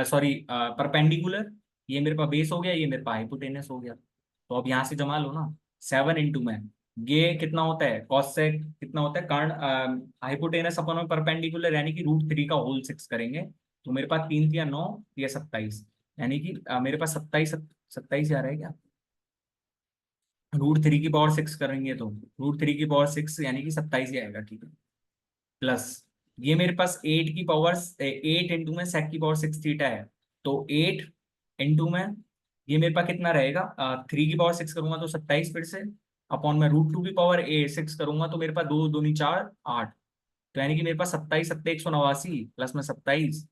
सॉरी, परपेंडिकुलर, ये मेरे पास बेस हो गया, ये मेरे पास हाइपोटेनस हो गया। तो अब यहाँ से जमा लो ना, 7 इंटू में ये कितना होता है? कॉस से कितना होता है? कर्ण हाइपोटेनस अपन में परपेंडिकुलर, यानी कि √3 का होल 6 करेंगे तो मेरे पास 3 × 9 या 27, यानी कि मेरे पास 27 आ रहा है क्या, √3 की पावर 6 करेंगे तो √3 की पावर 6 यानी कि 27 ही आएगा, ठीक है। प्लस ये मेरे पास 8 इंटू में sec की पावर 6 थीटा है, तो 8 इंटू में ये मेरे पास कितना रहेगा, 3 की पावर 6 करूंगा तो 27 फिर से, अपॉन में √2 की पावर 6 करूंगा तो मेरे पास 2 दूनी 4 8, तो यानी कि मेरे पास 27 × 7 = 189 प्लस में 27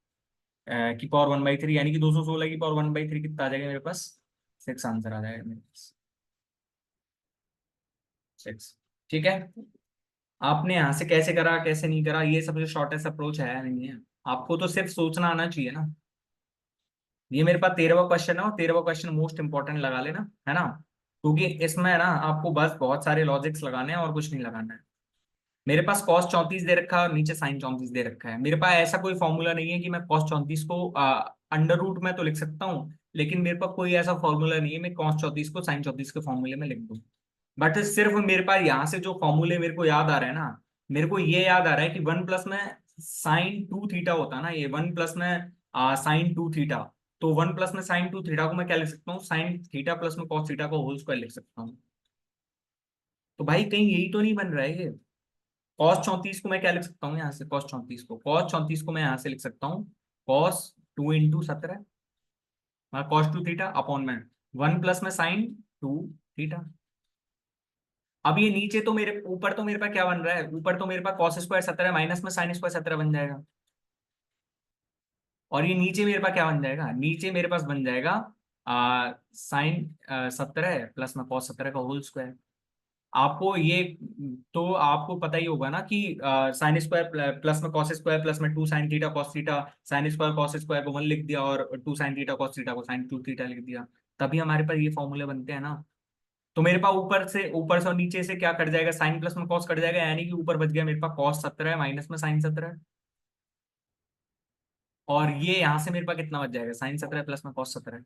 की पावर 1/3 यानी कि 216 की पावर 1/3 कितना आ जाएगा मेरे पास, 6 आंसर आ जाएगा मेरे पास, 6। ठीक है। आपने यहाँ से कैसे करा कैसे नहीं करा, ये सबसे शॉर्टेस्ट अप्रोच है नहीं है, आपको तो सिर्फ सोचना आना चाहिए ना। ये मेरे पास 13वां क्वेश्चन है, और 13वां क्वेश्चन मोस्ट इंपॉर्टेंट लगा लेना, है ना, क्योंकि इसमें है ना आपको बस बहुत सारे लॉजिक्स लगाने हैं और कुछ नहीं लगाना है। मेरे पास cos 34 दे रखा है और नीचे sin 34 दे रखा है। मेरे पास ऐसा कोई फॉर्मूला नहीं है कि मैं cos 34 को अंडर रूट में तो लिख सकता हूँ, लेकिन मेरे पास कोई ऐसा फॉर्मूला नहीं है मैं cos 34 को sin 34 के फॉर्मूले में लिख दूँ। बट सिर्फ मेरे पास यहाँ से जो फॉर्मूले मेरे को याद आ रहे हैं ना, मेरे को ये याद आ रहा है कि 1 प्लस में sin 2 थीटा होता है ना, ये 1 प्लस में sin 2 थीटा, तो 1 प्लस में sin 2 थीटा को मैं क्या लिख सकता हूँ, sin थीटा प्लस में cos थीटा को होल स्क्वायर लिख सकता हूँ। तो भाई कहीं यही तो नहीं बन रहा है ये। cos 34 को मैं क्या लिख सकता हूँ यहाँ से, cos 34 को मैं यहाँ से लिख सकता हूँ cos 2 × 17, cos 2 थीटा अपॉन में 1 प्लस में sin 2 थीटा। अब ये नीचे तो मेरे ऊपर तो मेरे पास क्या बन रहा है, ऊपर तो मेरे पास cos² 17 माइनस में sin² 17 बन जाएगा, और ये नीचे मेरे पास क्या बन जाएगा, नीचे मेरे पास बन जाएगा sin 17 प्लस में cos 17 का होल स्क्वायर। आपको ये तो आपको पता ही होगा ना कि sin² प्लस में cos² प्लस में 2 sin theta cos theta, sin² cos² को 1 लिख दिया और 2 sin थीटा cos थीटा को sin 2 थीटा लिख दिया, तभी हमारे पास ये फॉर्मूले बनते हैं ना। तो मेरे पास ऊपर से और नीचे से क्या कट जाएगा, साइन प्लस में कॉस कट जाएगा, यानी कि ऊपर बच गया मेरे पास cos 17 माइनस में sin 17, और ये यहां से मेरे पास कितना बच जाएगा, sin 17 प्लस में cos 17।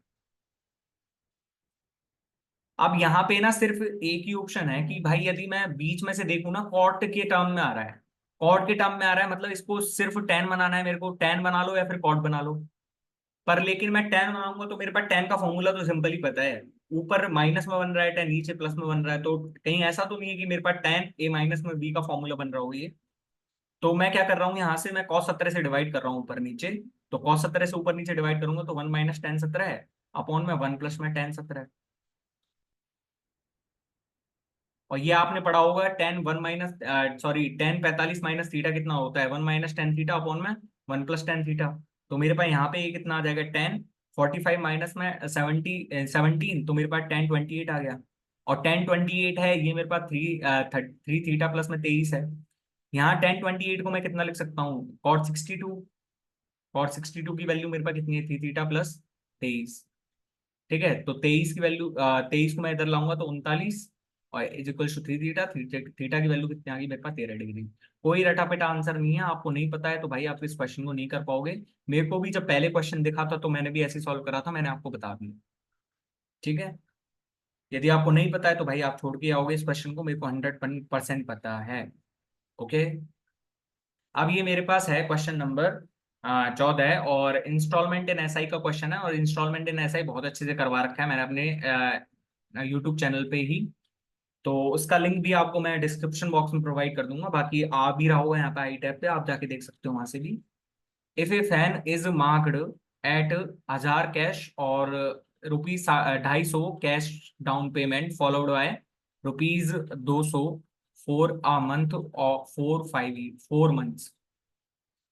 अब यहाँ पे ना सिर्फ एक ही ऑप्शन है कि भाई यदि मैं बीच में से देखूं ना, कॉट के टर्म में आ रहा है, कॉट के टर्म में आ रहा है, मतलब इसको सिर्फ tan बनाना है मेरे को, tan बना लो या फिर कॉट बना लो। पर लेकिन मैं tan बनाऊंगा तो मेरे पास tan का फॉर्मूला तो सिंपल ही पता है, ऊपर माइनस में बन रहा है tan, नीचे प्लस में बन रहा है, तो कहीं ऐसा तो नहीं है कि मेरे पास tan a माइनस में b का फॉर्मूला बन रहा हो ये। तो मैं क्या कर रहा हूँ यहाँ से, मैं cos 17 से डिवाइड कर रहा हूँ ऊपर नीचे, तो cos 17 से ऊपर नीचे डिवाइड करूंगा तो 1 माइनस tan 17 है, अपॉन में 1 प्लस में tan 17। और ये आपने पढ़ा होगा tan 45 माइनस थीटा कितना होता है, 1 माइनस tan थीटा अपॉन में 1 प्लस tan थीटा। तो मेरे पास यहाँ पे ये कितना आ जाएगा, tan 45 माइनस में 17 तो मेरे पास tan 28 आ गया, और tan 28 है ये मेरे पास 3 थीटा प्लस में 23 है। यहाँ tan 28 को मैं कितना लिख सकता हूँ, cot 62 की वैल्यू मेरे पास कितनी है, 3 थीटा प्लस 23। ठीक है, तो 23 की वैल्यू 23 को मैं इधर लाऊंगा तो 39, और is equal to 3 theta, theta की वैल्यू कितनी आ गई मेरे पास, 13 डिग्री। कोई रटापेटा आंसर नहीं है, आपको नहीं पता है तो भाई आप इस क्वेश्चन को नहीं कर पाओगे। मेरे को भी जब पहले क्वेश्चन दिखा था तो मैंने भी ऐसे सॉल्व करा था, मैंने आपको बता दिया। ठीक है, यदि आपको नहीं पता है तो भाई आप छोड़ के आओगे इस क्वेश्चन को, मेरे को 100% पता है। ओके, अब ये मेरे पास है क्वेश्चन नंबर 14, और इंस्टॉलमेंट इन एसआई का क्वेश्चन है, और इंस्टॉलमेंट इन एसआई बहुत अच्छे से करवा रखा है मैंने अपने यूट्यूब चैनल पे ही, तो उसका लिंक भी आपको मैं डिस्क्रिप्शन बॉक्स में प्रोवाइड कर दूंगा, बाकी आ भी रहा होगा यहाँ पे आई टैब पे, आप जाके देख सकते हो वहां से भी। If a fan is marked at 1000 cash और rupees 250 cash down payment followed by rupees 200 for a month और 4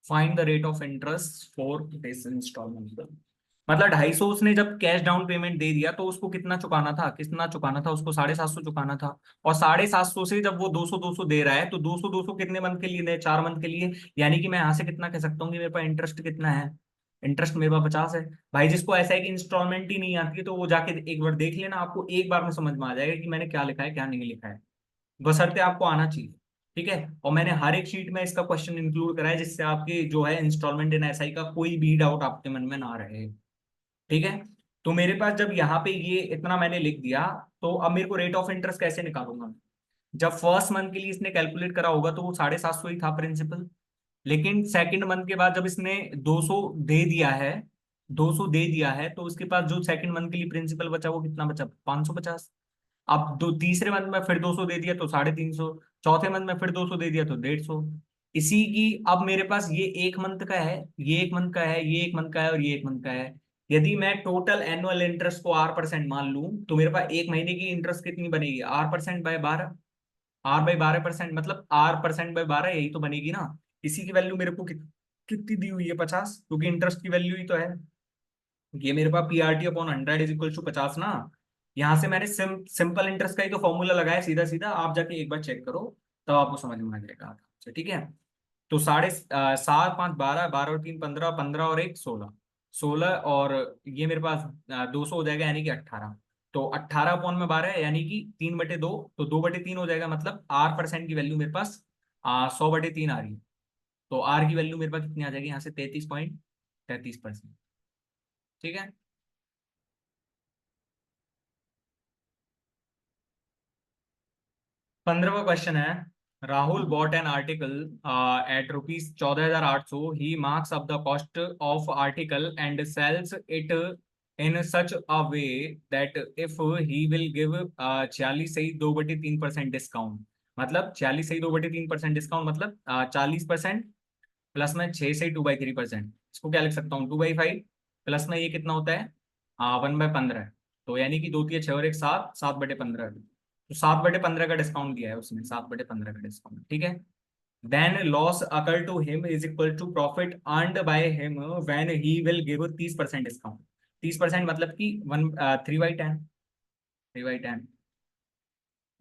find the rate of interest for this instalment. मतलब 250 उसने जब कैश डाउन पेमेंट दे दिया तो उसको कितना चुकाना था उसको 750 चुकाना था, और 750 से जब वो 200 दे रहा है तो 200 कितने मंथ के लिए दे, 4 मंथ के लिए, यानी कि मैं यहाँ से कितना कह सकता हूँ कि मेरे पास इंटरेस्ट कितना है, इंटरेस्ट मेरे पास 50 है। भाई जिसको ऐसा है कि इंस्टॉलमेंट ही नहीं आती है तो वो जाके एक बार देख लेना, आपको एक बार में समझ में आ जाएगा कि मैंने क्या लिखा है क्या नहीं लिखा है, बशर्ते आपको आना चाहिए। ठीक है, और मैंने हर एक शीट में इसका क्वेश्चन इंक्लूड करा है जिससे आपके जो है इंस्टॉलमेंट इन एसआई का कोई भी डाउट आपके मन में ना रहे। ठीक है, तो मेरे पास जब यहाँ पे ये इतना मैंने लिख दिया, तो अब मेरे को रेट ऑफ इंटरेस्ट कैसे निकालूंगा। जब फर्स्ट मंथ के लिए इसने कैलकुलेट करा होगा तो वो 750 ही था प्रिंसिपल, लेकिन सेकंड मंथ के बाद जब इसने 200 दे दिया है, 200 दे दिया है, तो उसके पास जो सेकंड मंथ के लिए प्रिंसिपल बचा वो कितना बचा, 550। अब दो तीसरे मंथ में फिर 200 दे दिया तो 350। चौथे मंथ में फिर 200 दे दिया तो 150। इसी की अब मेरे पास ये एक मंथ का है, ये एक मंथ का है, ये एक मंथ का है और ये एक मंथ का है। यदि मैं टोटल एनुअल इंटरेस्ट को R% मान लूं तो मेरे पास एक महीने की इंटरेस्ट कितनी बनेगी, R%/12। R/12% मतलब R%/12, यही तो बनेगी ना। इसी की वैल्यू मेरे को कितनी दी हुई है, 50, क्योंकि इंटरेस्ट की वैल्यू ही तो है। ये मेरे पास PRT/100 इज इक्वल टू 50 ना। यहां से मैंने सिंपल इंटरेस्ट का ही तो फॉर्मूला लगाया, सीधा सीधा आप जाके एक बार चेक करो, तब आपको समझ में आ जाएगा अच्छा, ठीक है। तो 7, 5, 12, 12 और 3, 15, 15 और 1, 16, 16 और ये मेरे पास 200 हो जाएगा, यानी कि 18। तो 18/12 यानी कि 3/2, तो 2/3 हो जाएगा, मतलब R% की वैल्यू मेरे पास 100/3 आ रही है। तो R की वैल्यू मेरे पास कितनी आ जाएगी यहाँ से, 33.33%। ठीक है। 15वां क्वेश्चन है, Rahul bought an article at ₹14,800। He marks up the cost of article and sells it in such a way that if he will give 46 सही 2/3% डिस्काउंट। मतलब 46 सही 2/3% डिस्काउंट, मतलब 40% प्लस में 6 सही 2/3%। इसको क्या लिख सकता हूँ, 2/5 प्लस में ये कितना होता है, 1/15। तो यानी कि 2 3 6 और 1 7, 7/15। तो 7/15 का डिस्काउंट दिया है उसने, 7/15 का डिस्काउंट, ठीक है। Then loss occur to him is equal to profit earned by him when he will give 30% discount. 30% मतलब कि 3/10, 3/10।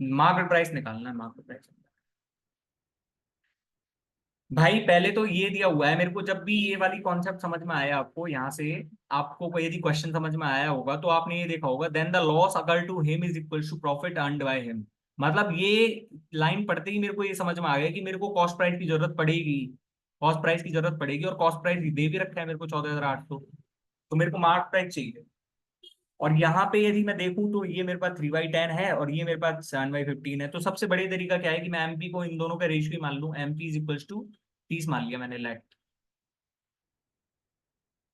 मार्केट प्राइस निकालना है, मार्केट प्राइस। भाई पहले तो ये दिया हुआ है मेरे को, जब भी ये वाली कॉन्सेप्ट समझ में आया आपको यहाँ से, आपको कोई यदि क्वेश्चन समझ में आया होगा तो आपने ये देखा होगा, then the loss occur to him is equal to profit earned by him. मतलब ये लाइन पढ़ते ही मेरे को ये समझ में आ गया कि मेरे को कॉस्ट प्राइस की जरूरत पड़ेगी, कॉस्ट प्राइस की जरूरत पड़ेगी, और कॉस्ट प्राइस दे भी रखा है मेरे को 14,800। तो मेरे को मार्क प्राइस चाहिए। और यहाँ पे यदि मैं देखूं तो ये मेरे पास 3/10 है और ये मेरे पास 7/15 है। तो सबसे बड़ी तरीका क्या है कि मैं एमपी को इन दोनों का रेशियो मान लूं, MP इज इक्वल टू 30 मान लिया मैंने, लेट।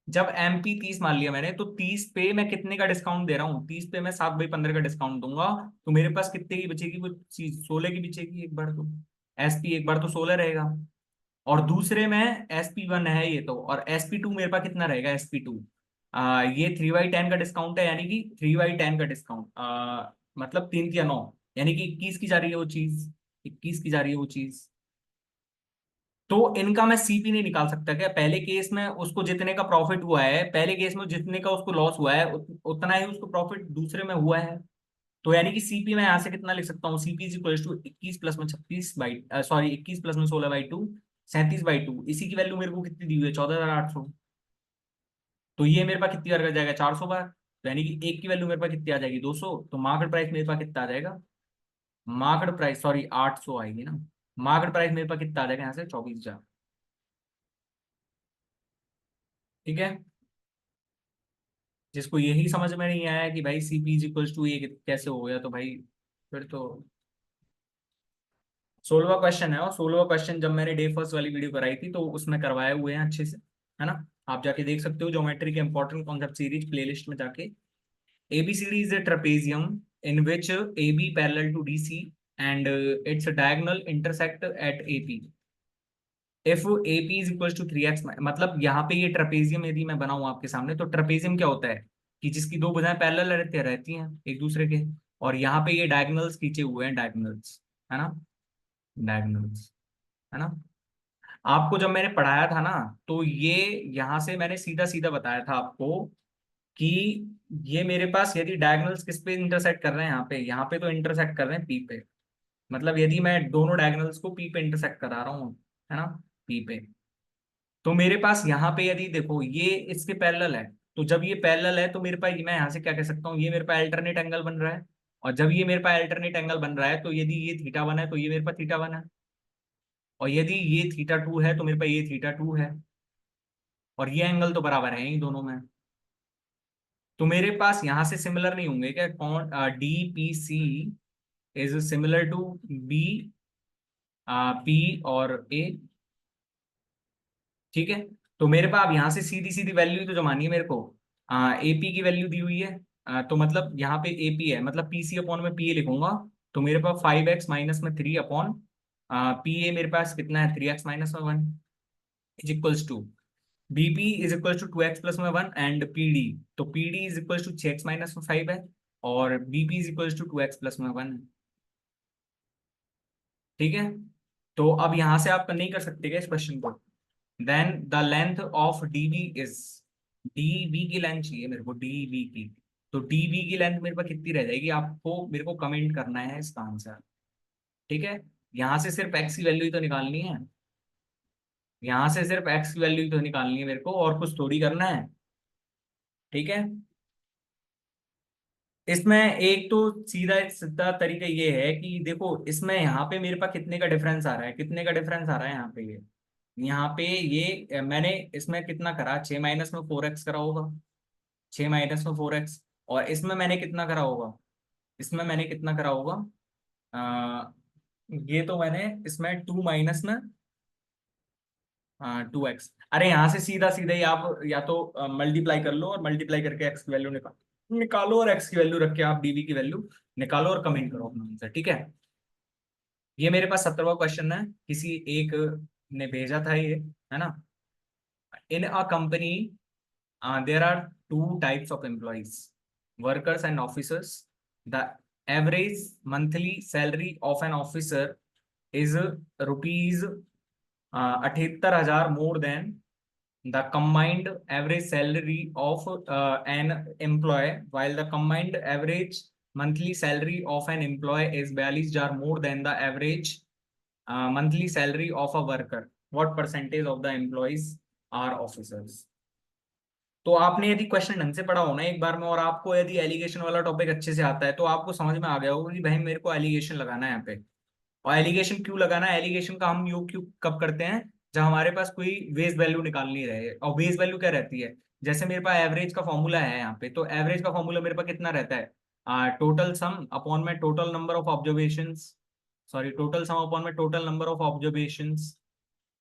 जब MP 30 मान लिया मैंने, तो 30 पे मैं कितने का डिस्काउंट दे रहा हूँ, 30 पे मैं 7/15 का डिस्काउंट दूंगा। तो मेरे पास कितने की बचेगी, वो चीज 16 की बचेगी एक बार तो। SP एक बार तो 16 रहेगा। और दूसरे में SP1 है ये तो, और SP2 मेरे पास कितना रहेगा, SP2 ये 3/10 का डिस्काउंट है, यानी कि 3/10 का डिस्काउंट मतलब 3 या 9, यानी कि 21 की जा रही है वो चीज, 21 की जा रही है वो चीज। तो इनका मैं CP नहीं निकाल सकता क्या, पहले केस में उसको जितने का प्रॉफिट हुआ है, पहले केस में जितने का उसको लॉस हुआ है उतना ही उसको प्रॉफिट दूसरे में हुआ है। तो यानी कि CP मैं यहाँ से कितना लिख सकता हूँ, CP is equal to 21 plus में 36 बाई सॉरी 21 प्लस में 16/2, 37/2। इसी की वैल्यू मेरे को कितनी दी हुई है, 14,800। तो ये मेरे पास कितनी बार कर जाएगा, 400 बार। तो यानी कि एक की वैल्यू मेरे पास कितनी आ जाएगी, 200। तो मार्केट प्राइस मेरे पास कितना आ जाएगा, मार्केट प्राइस सॉरी 800 आएगी ना। मार्केट प्राइस मेरे पास कितना आ जाएगा यहाँ से, 24,000। ठीक है। जिसको यही समझ में नहीं आया कि भाई CP इज इक्वल टू ये कैसे हो गया, तो भाई फिर तो 16वां क्वेश्चन है। और 16वां क्वेश्चन जब मैंने डे फर्स्ट वाली वीडियो कराई थी तो उसमें करवाए हुए हैं अच्छे से, है ना। आप जाके देख सकते हो, ज्योमेट्री के इंपॉर्टेंट कॉन्सेप्ट सीरीज प्लेलिस्ट में जाके। ABCD is a trapezium in which AB parallel to DC and its diagonal intersect at AP. If AP is equals to 3x, मतलब यहाँ पे ये ट्रेपेजियम यदि मैं बनाऊं आपके सामने, तो ट्रेपेजियम क्या होता है कि जिसकी दो भुजाएं पैरेलल रहती हैं एक दूसरे के, और यहाँ पे ये डायगोनल्स खींचे हुए हैं, डायगोनल्स, है ना, डायगोनल्स, है ना। आपको जब मैंने पढ़ाया था ना, तो ये यहाँ से मैंने सीधा सीधा बताया था आपको कि ये मेरे पास यदि डायगोनल्स किस पे इंटरसेक्ट कर रहे हैं, यहाँ पे तो इंटरसेक्ट कर रहे हैं P पे। मतलब यदि मैं दोनों डायगोनल्स को P पे इंटरसेक्ट करा रहा हूँ, है ना, P पे, तो मेरे पास यहाँ पे यदि देखो ये इसके पैरेलल है, तो जब ये पैरेलल है तो मेरे पास, मैं यहाँ से क्या कह सकता हूँ, ये मेरे पास अल्टरनेट एंगल बन रहा है। और जब ये मेरे पास अल्टरनेट एंगल बन रहा है, तो यदि ये θ1 है तो ये मेरे पास θ1 है। और यदि ये θ2 है तो मेरे पास ये θ2 है। और ये एंगल तो बराबर है ही दोनों में। तो मेरे पास यहाँ से सिमिलर नहीं होंगे क्या, कौन, DPC is similar to B, P और A। ठीक है। तो मेरे पास अब यहाँ से सीधी सीधी वैल्यू तो जमानी है मेरे को। एपी की वैल्यू दी हुई है। तो मतलब यहाँ पे एपी है, मतलब पीसी अपॉन में पीए लिखूंगा। तो मेरे पास 5x माइनस में 3 अपॉन पीए मेरे पास कितना है, 3x माइनस में 1 is equals to BP is equals to 2x plus में 1 एंड पीडी। तो PD is equals to 6x minus में 5 है, और BP is equals to 2x plus में 1 है। ठीक है। तो अब यहां से आप नहीं कर सकते क्या इस क्वेश्चन को। Then the length of DB is, DB की लेंथ चाहिए मेरे को, डीबी की। तो डीबी की लेंथ मेरे पास कितनी रह जाएगी, आपको मेरे को कमेंट करना है इसका आंसर। ठीक है। यहां से सिर्फ एक्स की वैल्यू ही तो निकालनी है, यहां से सिर्फ एक्स की वैल्यू ही तो निकालनी है मेरे को, और कुछ थोड़ी करना है। ठीक है। इसमें एक तो सीधा सीधा तरीका ये है कि देखो इसमें यहाँ पे मेरे पास कितने का डिफरेंस आ रहा है, कितने का डिफरेंस आ रहा है यहाँ पे, ये यहाँ पे ये मैंने इसमें कितना करा, 6 - में 4x करा होगा, 6 - में 4x। और इसमें मैंने कितना करा होगा, इसमें मैंने कितना करा होगा, आ, ये तो मैंने इसमें 2 - में 2x। अरे यहाँ से सीधा सीधा ही आप या तो मल्टीप्लाई कर लो, और मल्टीप्लाई करके एक्स की वैल्यू निकालो, और एक्स की वैल्यू रख के आप डीवी की वैल्यू निकालो और कमेंट करो अपना आंसर। ठीक है। ये मेरे पास 17वां क्वेश्चन है, किसी एक ने भेजा था ये, है ना। In a company there are two types of employees, workers and officers. The average monthly salary of an officer is rupees 78,000 more than the combined average salary of an employee, while the combined average monthly salary of an employee is 42,000 more than the average monthly salary of a worker. What percentage of the employees are officers? तो आपने यदि क्वेश्चन ढंग से पढ़ा हो ना एक बार में, और आपको यदि एलिगेशन वाला टॉपिक अच्छे से आता है, तो आपको समझ में आ गया होगा कि भाई मेरे को एलिगेशन लगाना है यहाँ पे। और एलिगेशन क्यों लगाना है, एलिगेशन का हम योग क्यों कब करते हैं, जब हमारे पास कोई बेस वैल्यू निकालनी रहे। और बेस वैल्यू क्या रहती है, जैसे मेरे पास एवरेज का फॉर्मूला है यहाँ पे, तो एवरेज का फॉर्मूला मेरे पास कितना रहता है, टोटल सम अपॉन में total number of observations, sorry total sum upon में टोटल नंबर ऑफ ऑब्जर्वेशंस।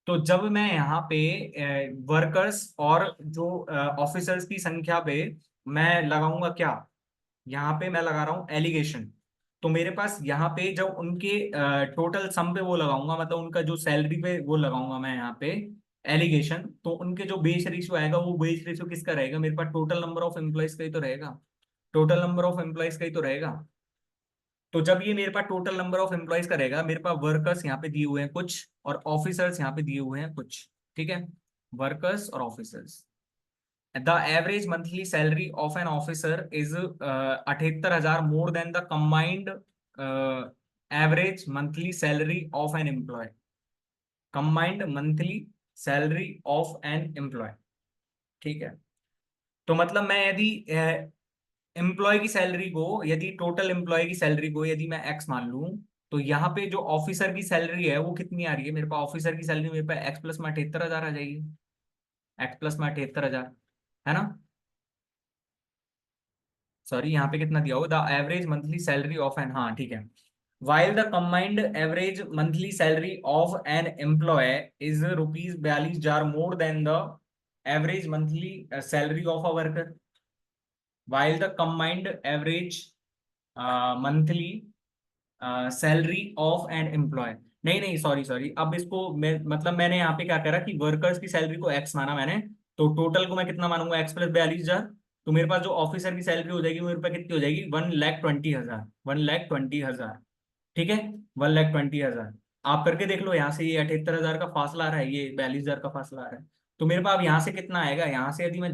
तो जब मैं यहाँ पे वर्कर्स और जो ऑफिसर्स की संख्या पे मैं लगाऊंगा क्या, यहाँ पे मैं लगा रहा हूँ एलिगेशन। तो मेरे पास यहाँ पे जब उनके टोटल सम पे वो लगाऊंगा, मतलब उनका जो सैलरी पे वो लगाऊंगा मैं यहाँ पे एलिगेशन, तो उनके जो बेस रेशियो आएगा, वो बेस रेशियो किसका रहेगा, मेरे पास टोटल नंबर ऑफ एम्प्लॉयज का ही तो रहेगा, टोटल नंबर ऑफ एम्प्लॉयज का ही तो रहेगा। तो जब ये मेरे पास टोटल नंबर ऑफ एम्प्लॉयज का रहेगा, मेरे पास वर्कर्स यहाँ पे दिए हुए हैं कुछ, और ऑफिसर्स यहाँ पे दिए हुए हैं कुछ। ठीक है। वर्कर्स और officers. The average monthly salary of an officer is 78,000 more than the combined average monthly salary of an employee. Combined monthly salary of an employee. ठीक है। तो मतलब मैं यदि एम्प्लॉय की सैलरी को, यदि टोटल एम्प्लॉय की सैलरी को यदि मैं एक्स मान लूं, तो यहाँ पे जो ऑफिसर की सैलरी है वो कितनी आ रही है मेरे पास, ऑफिसर की सैलरी मेरे पास एक्स प्लस में 78,000 आ जाएगी, एक्स प्लस में 78,000, है ना। सॉरी यहाँ पे कितना दिया हो, the average monthly salary of an, हाँ ठीक है। While the combined average monthly salary of an employee is rupees 42,000 more than the average monthly salary of a worker. While the combined average monthly salary of an employee, नहीं नहीं सॉरी सॉरी, अब इसको मतलब मैंने यहाँ पे क्या करा कि वर्कर्स की सैलरी को एक्स माना मैंने, तो टोटल को मैं कितना मानूंगा, एक्स प्लस 42,000। तो मेरे पास जो ऑफिसर की सैलरी हो जाएगी वो मेरे पास कितनी हो जाएगी, 1,20,000, 1,20,000। ठीक है। 1,20,000। आप करके देख लो, यहाँ से ये 78,000 का फासला आ रहा है, ये 42,000 का फासला आ रहा है। तो मेरे पास अब यहाँ से कितना आएगा, यहाँ से यदि मैं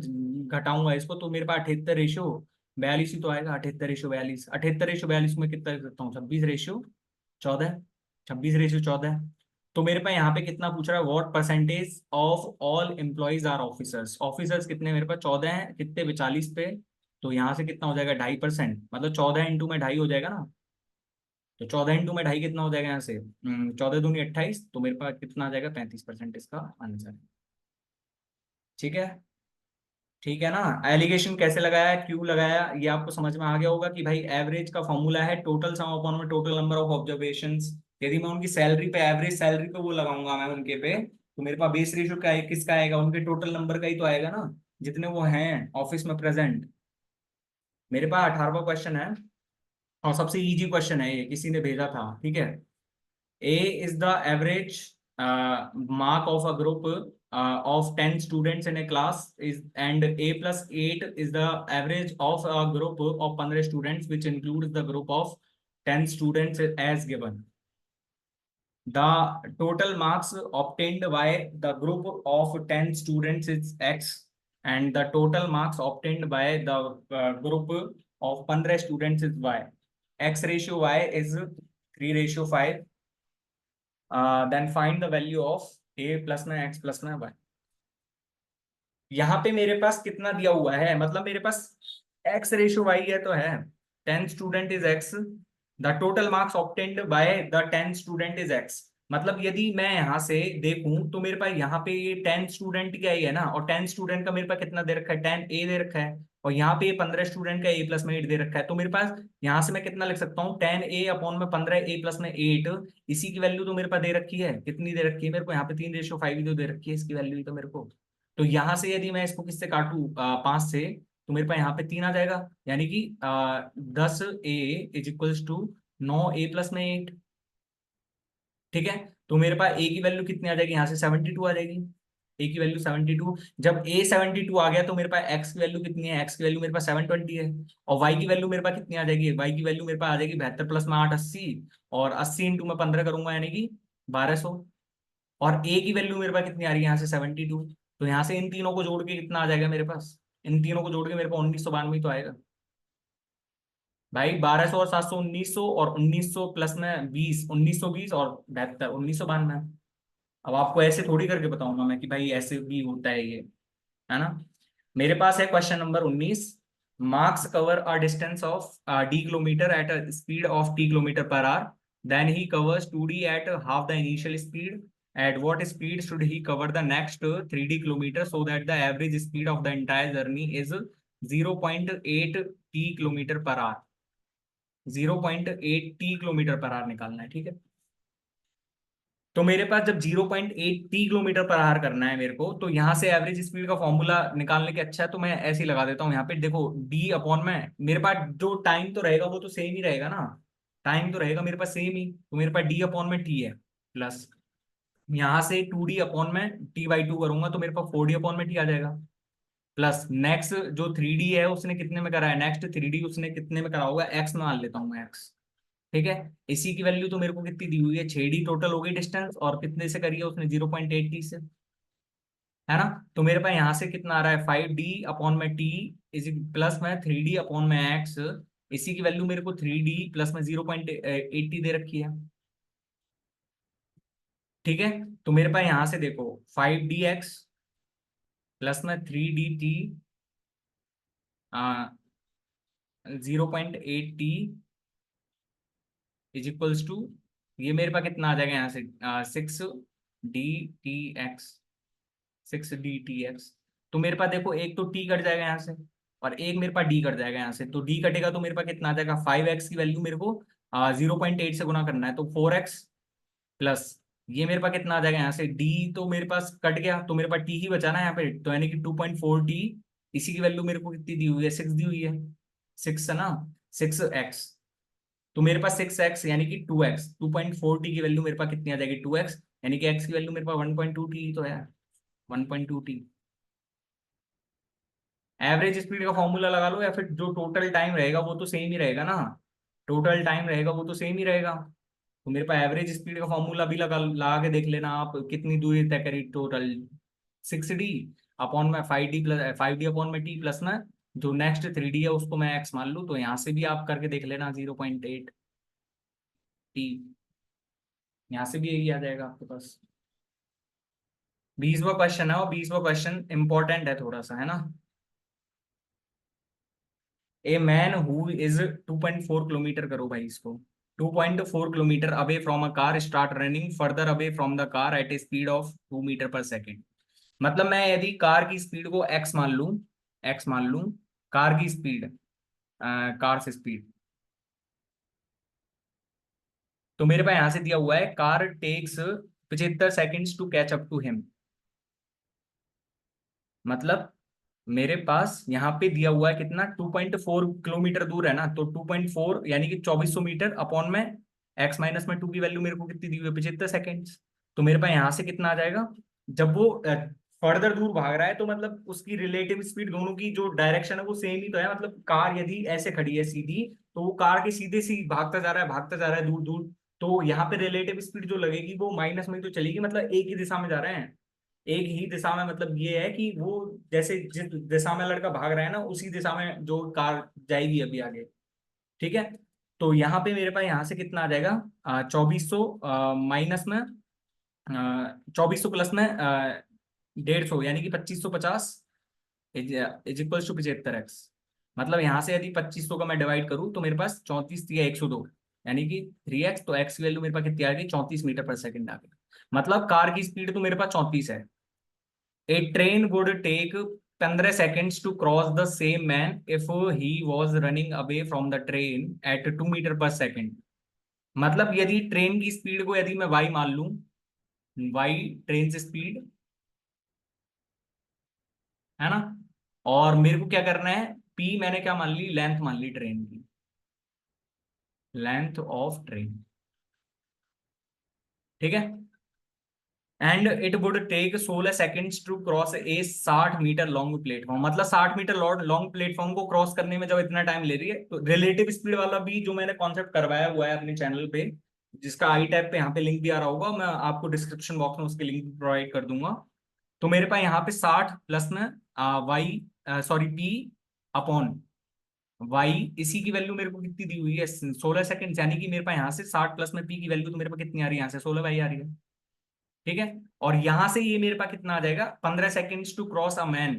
घटाऊंगा इसको, तो मेरे पास 78 रेशो 42 ही तो आएगा, 78 रेशो 42, 78 रेशो 42 में कितना कर सकता हूँ, 26 रेशो 14, 26 रेशो 14। तो मेरे पास यहाँ पे कितना पूछ रहा है, what percentage of all employees are officers, officers कितने मेरे पास 14 हैं, कितने 42 पे, तो यहाँ से कितना हो जाएगा 2.5%, मतलब 14 इंटू में ढाई हो जाएगा ना। तो 14 इंटू में ढाई कितना हो जाएगा यहाँ से, 14 दूनी 28, तो मेरे पास कितना आ जाएगा 35% इसका आंसर। ठीक है। ठीक है ना। एलिगेशन कैसे लगाया, क्यों लगाया, ये आपको समझ में आ गया होगा कि भाई एवरेज का फॉर्मूला है टोटल सम अपॉन में टोटल नंबर ऑफ ऑब्जर्वेशंस। यदि मैं उनकी सैलरी पे, एवरेज सैलरी पे वो लगाऊंगा मैं उनके पे, तो मेरे पास बेस रेशियो क्या है, किसका आएगा, उनके टोटल नंबर का ही तो आएगा ना, जितने वो हैं ऑफिस में प्रेजेंट। मेरे पास 18वां क्वेश्चन है, और सबसे इजी क्वेश्चन है ये, किसी ने भेजा था, ठीक है। A is the average mark of a group of 10 students in a class is, and A plus 8 is the average of a group of 15 students, which includes the group of 10 students as given. The total marks obtained by the group of 10 students is X, and the total marks obtained by the group of 15 students is Y. X ratio Y is 3:5. Then find the value of a plus में x plus में y. यहाँ पे मेरे पास कितना दिया हुआ है, मतलब मेरे पास x रेशियो y है तो है 10 student is x, the total marks obtained by the 10 student is x। मतलब यदि मैं यहाँ से देखूं तो मेरे पास यहाँ पे ये 10 स्टूडेंट क्या ही है ना, और 10 स्टूडेंट का मेरे पास कितना दे रखा है, 10 a दे रखा है, और यहाँ पे ये 15 स्टूडेंट का a प्लस में 8 दे रखा है। तो मेरे पास यहाँ से मैं कितना लिख सकता हूँ, 10a अपॉन में 15a प्लस में 8, इसी की वैल्यू तो मेरे पास दे रखी है, कितनी दे रखी है मेरे को यहाँ पे 3:5 तो दे रखी है इसकी वैल्यू तो मेरे को। तो यहाँ से यदि मैं इसको किससे काटू, 5 से, तो मेरे पास यहाँ पे 3 आ जाएगा, यानी कि 10a is equals to 9a plus में 8। ठीक है, तो मेरे पास a की वैल्यू कितनी आ जाएगी, यहाँ से 72 आ जाएगी, a की वैल्यू 72। जब a 72 आ गया तो मेरे पास x की वैल्यू कितनी है, x की वैल्यू मेरे पास 720 है, और y की वैल्यू मेरे पास कितनी आ जाएगी, y की वैल्यू मेरे पास आ जाएगी 72 प्लस में 8 80, और 80 इंटू में 15 करूंगा यानी कि 1200। और a की वैल्यू मेरे पास कितनी आ रही है, यहाँ से 72। तो यहाँ से इन तीनों को जोड़ के कितना आ जाएगा मेरे पास, इन तीनों को जोड़ के मेरे पास 1992 तो आएगा भाई। 1200 और 700 1900, और 1900 प्लस में 20 1920, और 72 1992। अब आपको ऐसे थोड़ी करके बताऊंगा मैं कि भाई ऐसे भी होता है ये, है ना। मेरे पास है question number 19। Marks cover a distance of d kilometre at a speed of t kilometre per hour, then he covers 2d at half the initial speed, at what speed should he cover the next 3d kilometer so that the average speed of the entire journey is 0.8 t kilometre per our. 0.8 T kilometre per our निकालना है, ठीक है। तो मेरे पास जब 0.8 टी किलोमीटर पर आवर करना है मेरे को, तो यहाँ से एवरेज स्पीड का फॉर्मूला निकालने के अच्छा है, तो मैं ऐसे ही लगा देता हूँ यहाँ पे, देखो डी अपॉन में मेरे पास जो टाइम तो रहेगा वो तो सेम ही रहेगा ना, टाइम तो रहेगा मेरे पास सेम ही, तो मेरे पास डी अपॉन में टी है, प्लस यहाँ से 2d अपॉन में t/2 करूंगा तो मेरे पास 4d अपॉन में टी आ जाएगा, प्लस नेक्स्ट जो 3d है उसने कितने में करा है, नेक्स्ट 3d उसने कितने में करा होगा, x में मान लेता हूँ मैं x। ठीक है, इसी की वैल्यू तो मेरे को कितनी दी हुई है, 6d टोटल हो गई डिस्टेंस, और कितने से करी है उसने, 0.8t से, है ना। तो मेरे पास यहाँ से कितना आ रहा है, 5d अपॉन में t इज प्लस में 3d अपॉन में x, इसी की वैल्यू मेरे को 3d प्लस में 0.80 दे रखी है। ठीक है, तो मेरे पास यहाँ से देखो 5dx प्लस में 3dt 0.8t is equals to, ये मेरे पास कितना आ जाएगा यहाँ से, 6 D T x, 6 D T x. तो मेरे पास देखो एक तो टी कट जाएगा यहाँ से, और एक मेरे पास डी कट जाएगा यहाँ से, तो डी कटेगा तो मेरे पास कितना आ जाएगा, 5x की वैल्यू मेरे को 0.8 से गुना करना है, तो 4x प्लस ये मेरे पास कितना आ जाएगा यहाँ से, डी तो मेरे पास कट गया, तो मेरे पास टी ही बचा ना यहाँ पे, तो यानी कि 2.4t, इसी की वैल्यू मेरे को कितनी दी हुई है, 6 दी हुई है, 6 है ना, 6x। तो मेरे पास 6x यानी कि 2x, 2.4t की वैल्यू मेरे पास कितनी आ जाएगी, 2x, यानी कि x की वैल्यू मेरे पास 1.2t तो है, 1.2t। एवरेज स्पीड का फॉर्मूला लगा लो, या फिर जो टोटल टाइम रहेगा वो तो सेम ही रहेगा ना, टोटल टाइम रहेगा वो तो सेम ही रहेगा। तो मेरे पास एवरेज स्पीड का फॉर्मूला भी लगा लगा के देख लेना आप, कितनी दूरी तय करी टोटल, 6d अपॉन में 5d प्लस 5d अपॉन में टी प्लस में जो नेक्स्ट 3d है उसको मैं x मान लूँ, तो यहाँ से भी आप करके देख लेना 0.8 टी, यहाँ से भी यही आ जाएगा आपके पास। 20वां क्वेश्चन है, और 20वां क्वेश्चन इंपॉर्टेंट है थोड़ा सा, है ना। A man who is 2.4 kilometre, करो भाई इसको, 2.4 kilometre away from a car start running further away from the car at a speed of 2 metre per second. मतलब मैं यदि कार की स्पीड को x मान लूं, x मान लूं, कार की स्पीड, कार से स्पीड, तो मेरे पास यहां से दिया हुआ है car takes 75 seconds to catch up to him. मतलब मेरे पास यहाँ पे दिया हुआ है कितना, 2.4 किलोमीटर दूर है ना, तो 2.4 यानी कि 2400 मीटर अपॉन में एक्स माइनस में टू की वैल्यू मेरे को कितनी दी हुई है, 75 सेकेंड्स। तो मेरे पास यहाँ से कितना आ जाएगा, जब वो फर्दर दूर भाग रहा है तो मतलब उसकी रिलेटिव स्पीड, दोनों की जो डायरेक्शन है वो सेम ही तो है। मतलब कार यदि ऐसे खड़ी है सीधी, तो वो कार के सीधे सी भागता जा रहा है, भागता जा रहा है दूर दूर, तो यहाँ पे रिलेटिव स्पीड जो लगेगी वो माइनस में ही तो चलेगी, मतलब एक ही दिशा में जा रहे हैं, एक ही दिशा में। मतलब ये है कि वो जैसे जिस दिशा में लड़का भाग रहा है ना, उसी दिशा में जो कार जाएगी अभी आगे। ठीक है, तो यहाँ पे मेरे पास यहाँ से कितना आ जाएगा, 2400 माइनस में 2400 प्लस में 150, यानी कि 2550 इज इक्वल टू 75x। मतलब यहाँ से यदि 2500 का मैं डिवाइड करूँ तो मेरे पास 34 या 102, यानी कि 3x, तो x की वैल्यू मेरे पास कितनी आ गई, 34 मीटर पर सेकंड आ गई। मतलब कार की स्पीड तो मेरे पास 34 है। A train would take 15 seconds to cross the same man if he was running away from the train at 2 metre पर सेकंड। मतलब यदि ट्रेन की स्पीड को यदि मैं y मान लूं, y ट्रेन से स्पीड है ना, और मेरे को क्या करना है, p मैंने क्या मान ली, लेंथ मान ली ट्रेन की, लेंथ ऑफ ट्रेन। ठीक है, and it would take 16 seconds to cross a 60 metre long platform. मतलब 60 मीटर लॉन्ग प्लेटफॉर्म को क्रॉस करने में जब इतना टाइम ले रही है, तो रिलेटिव स्पीड वाला भी जो मैंने कॉन्सेप्ट करवाया हुआ है अपने चैनल पे, जिसका आई टैब पे यहाँ पे लिंक भी आ रहा होगा, मैं आपको डिस्क्रिप्शन बॉक्स में उसके लिंक प्रोवाइड कर दूंगा। तो मेरे पास यहाँ पे 60 प्लस में Y, sorry P upon Y, इसी की वैल्यू मेरे को कितनी दी हुई है, 16 सेकंड, यानी कि मेरे पास यहाँ से 60 प्लस में पी की वैल्यू तो मेरे पास कितनी आ रही है, यहाँ से 16 वाई आ रही है। ठीक है, और यहां से ये मेरे पास कितना आ जाएगा, 15 seconds to cross a man.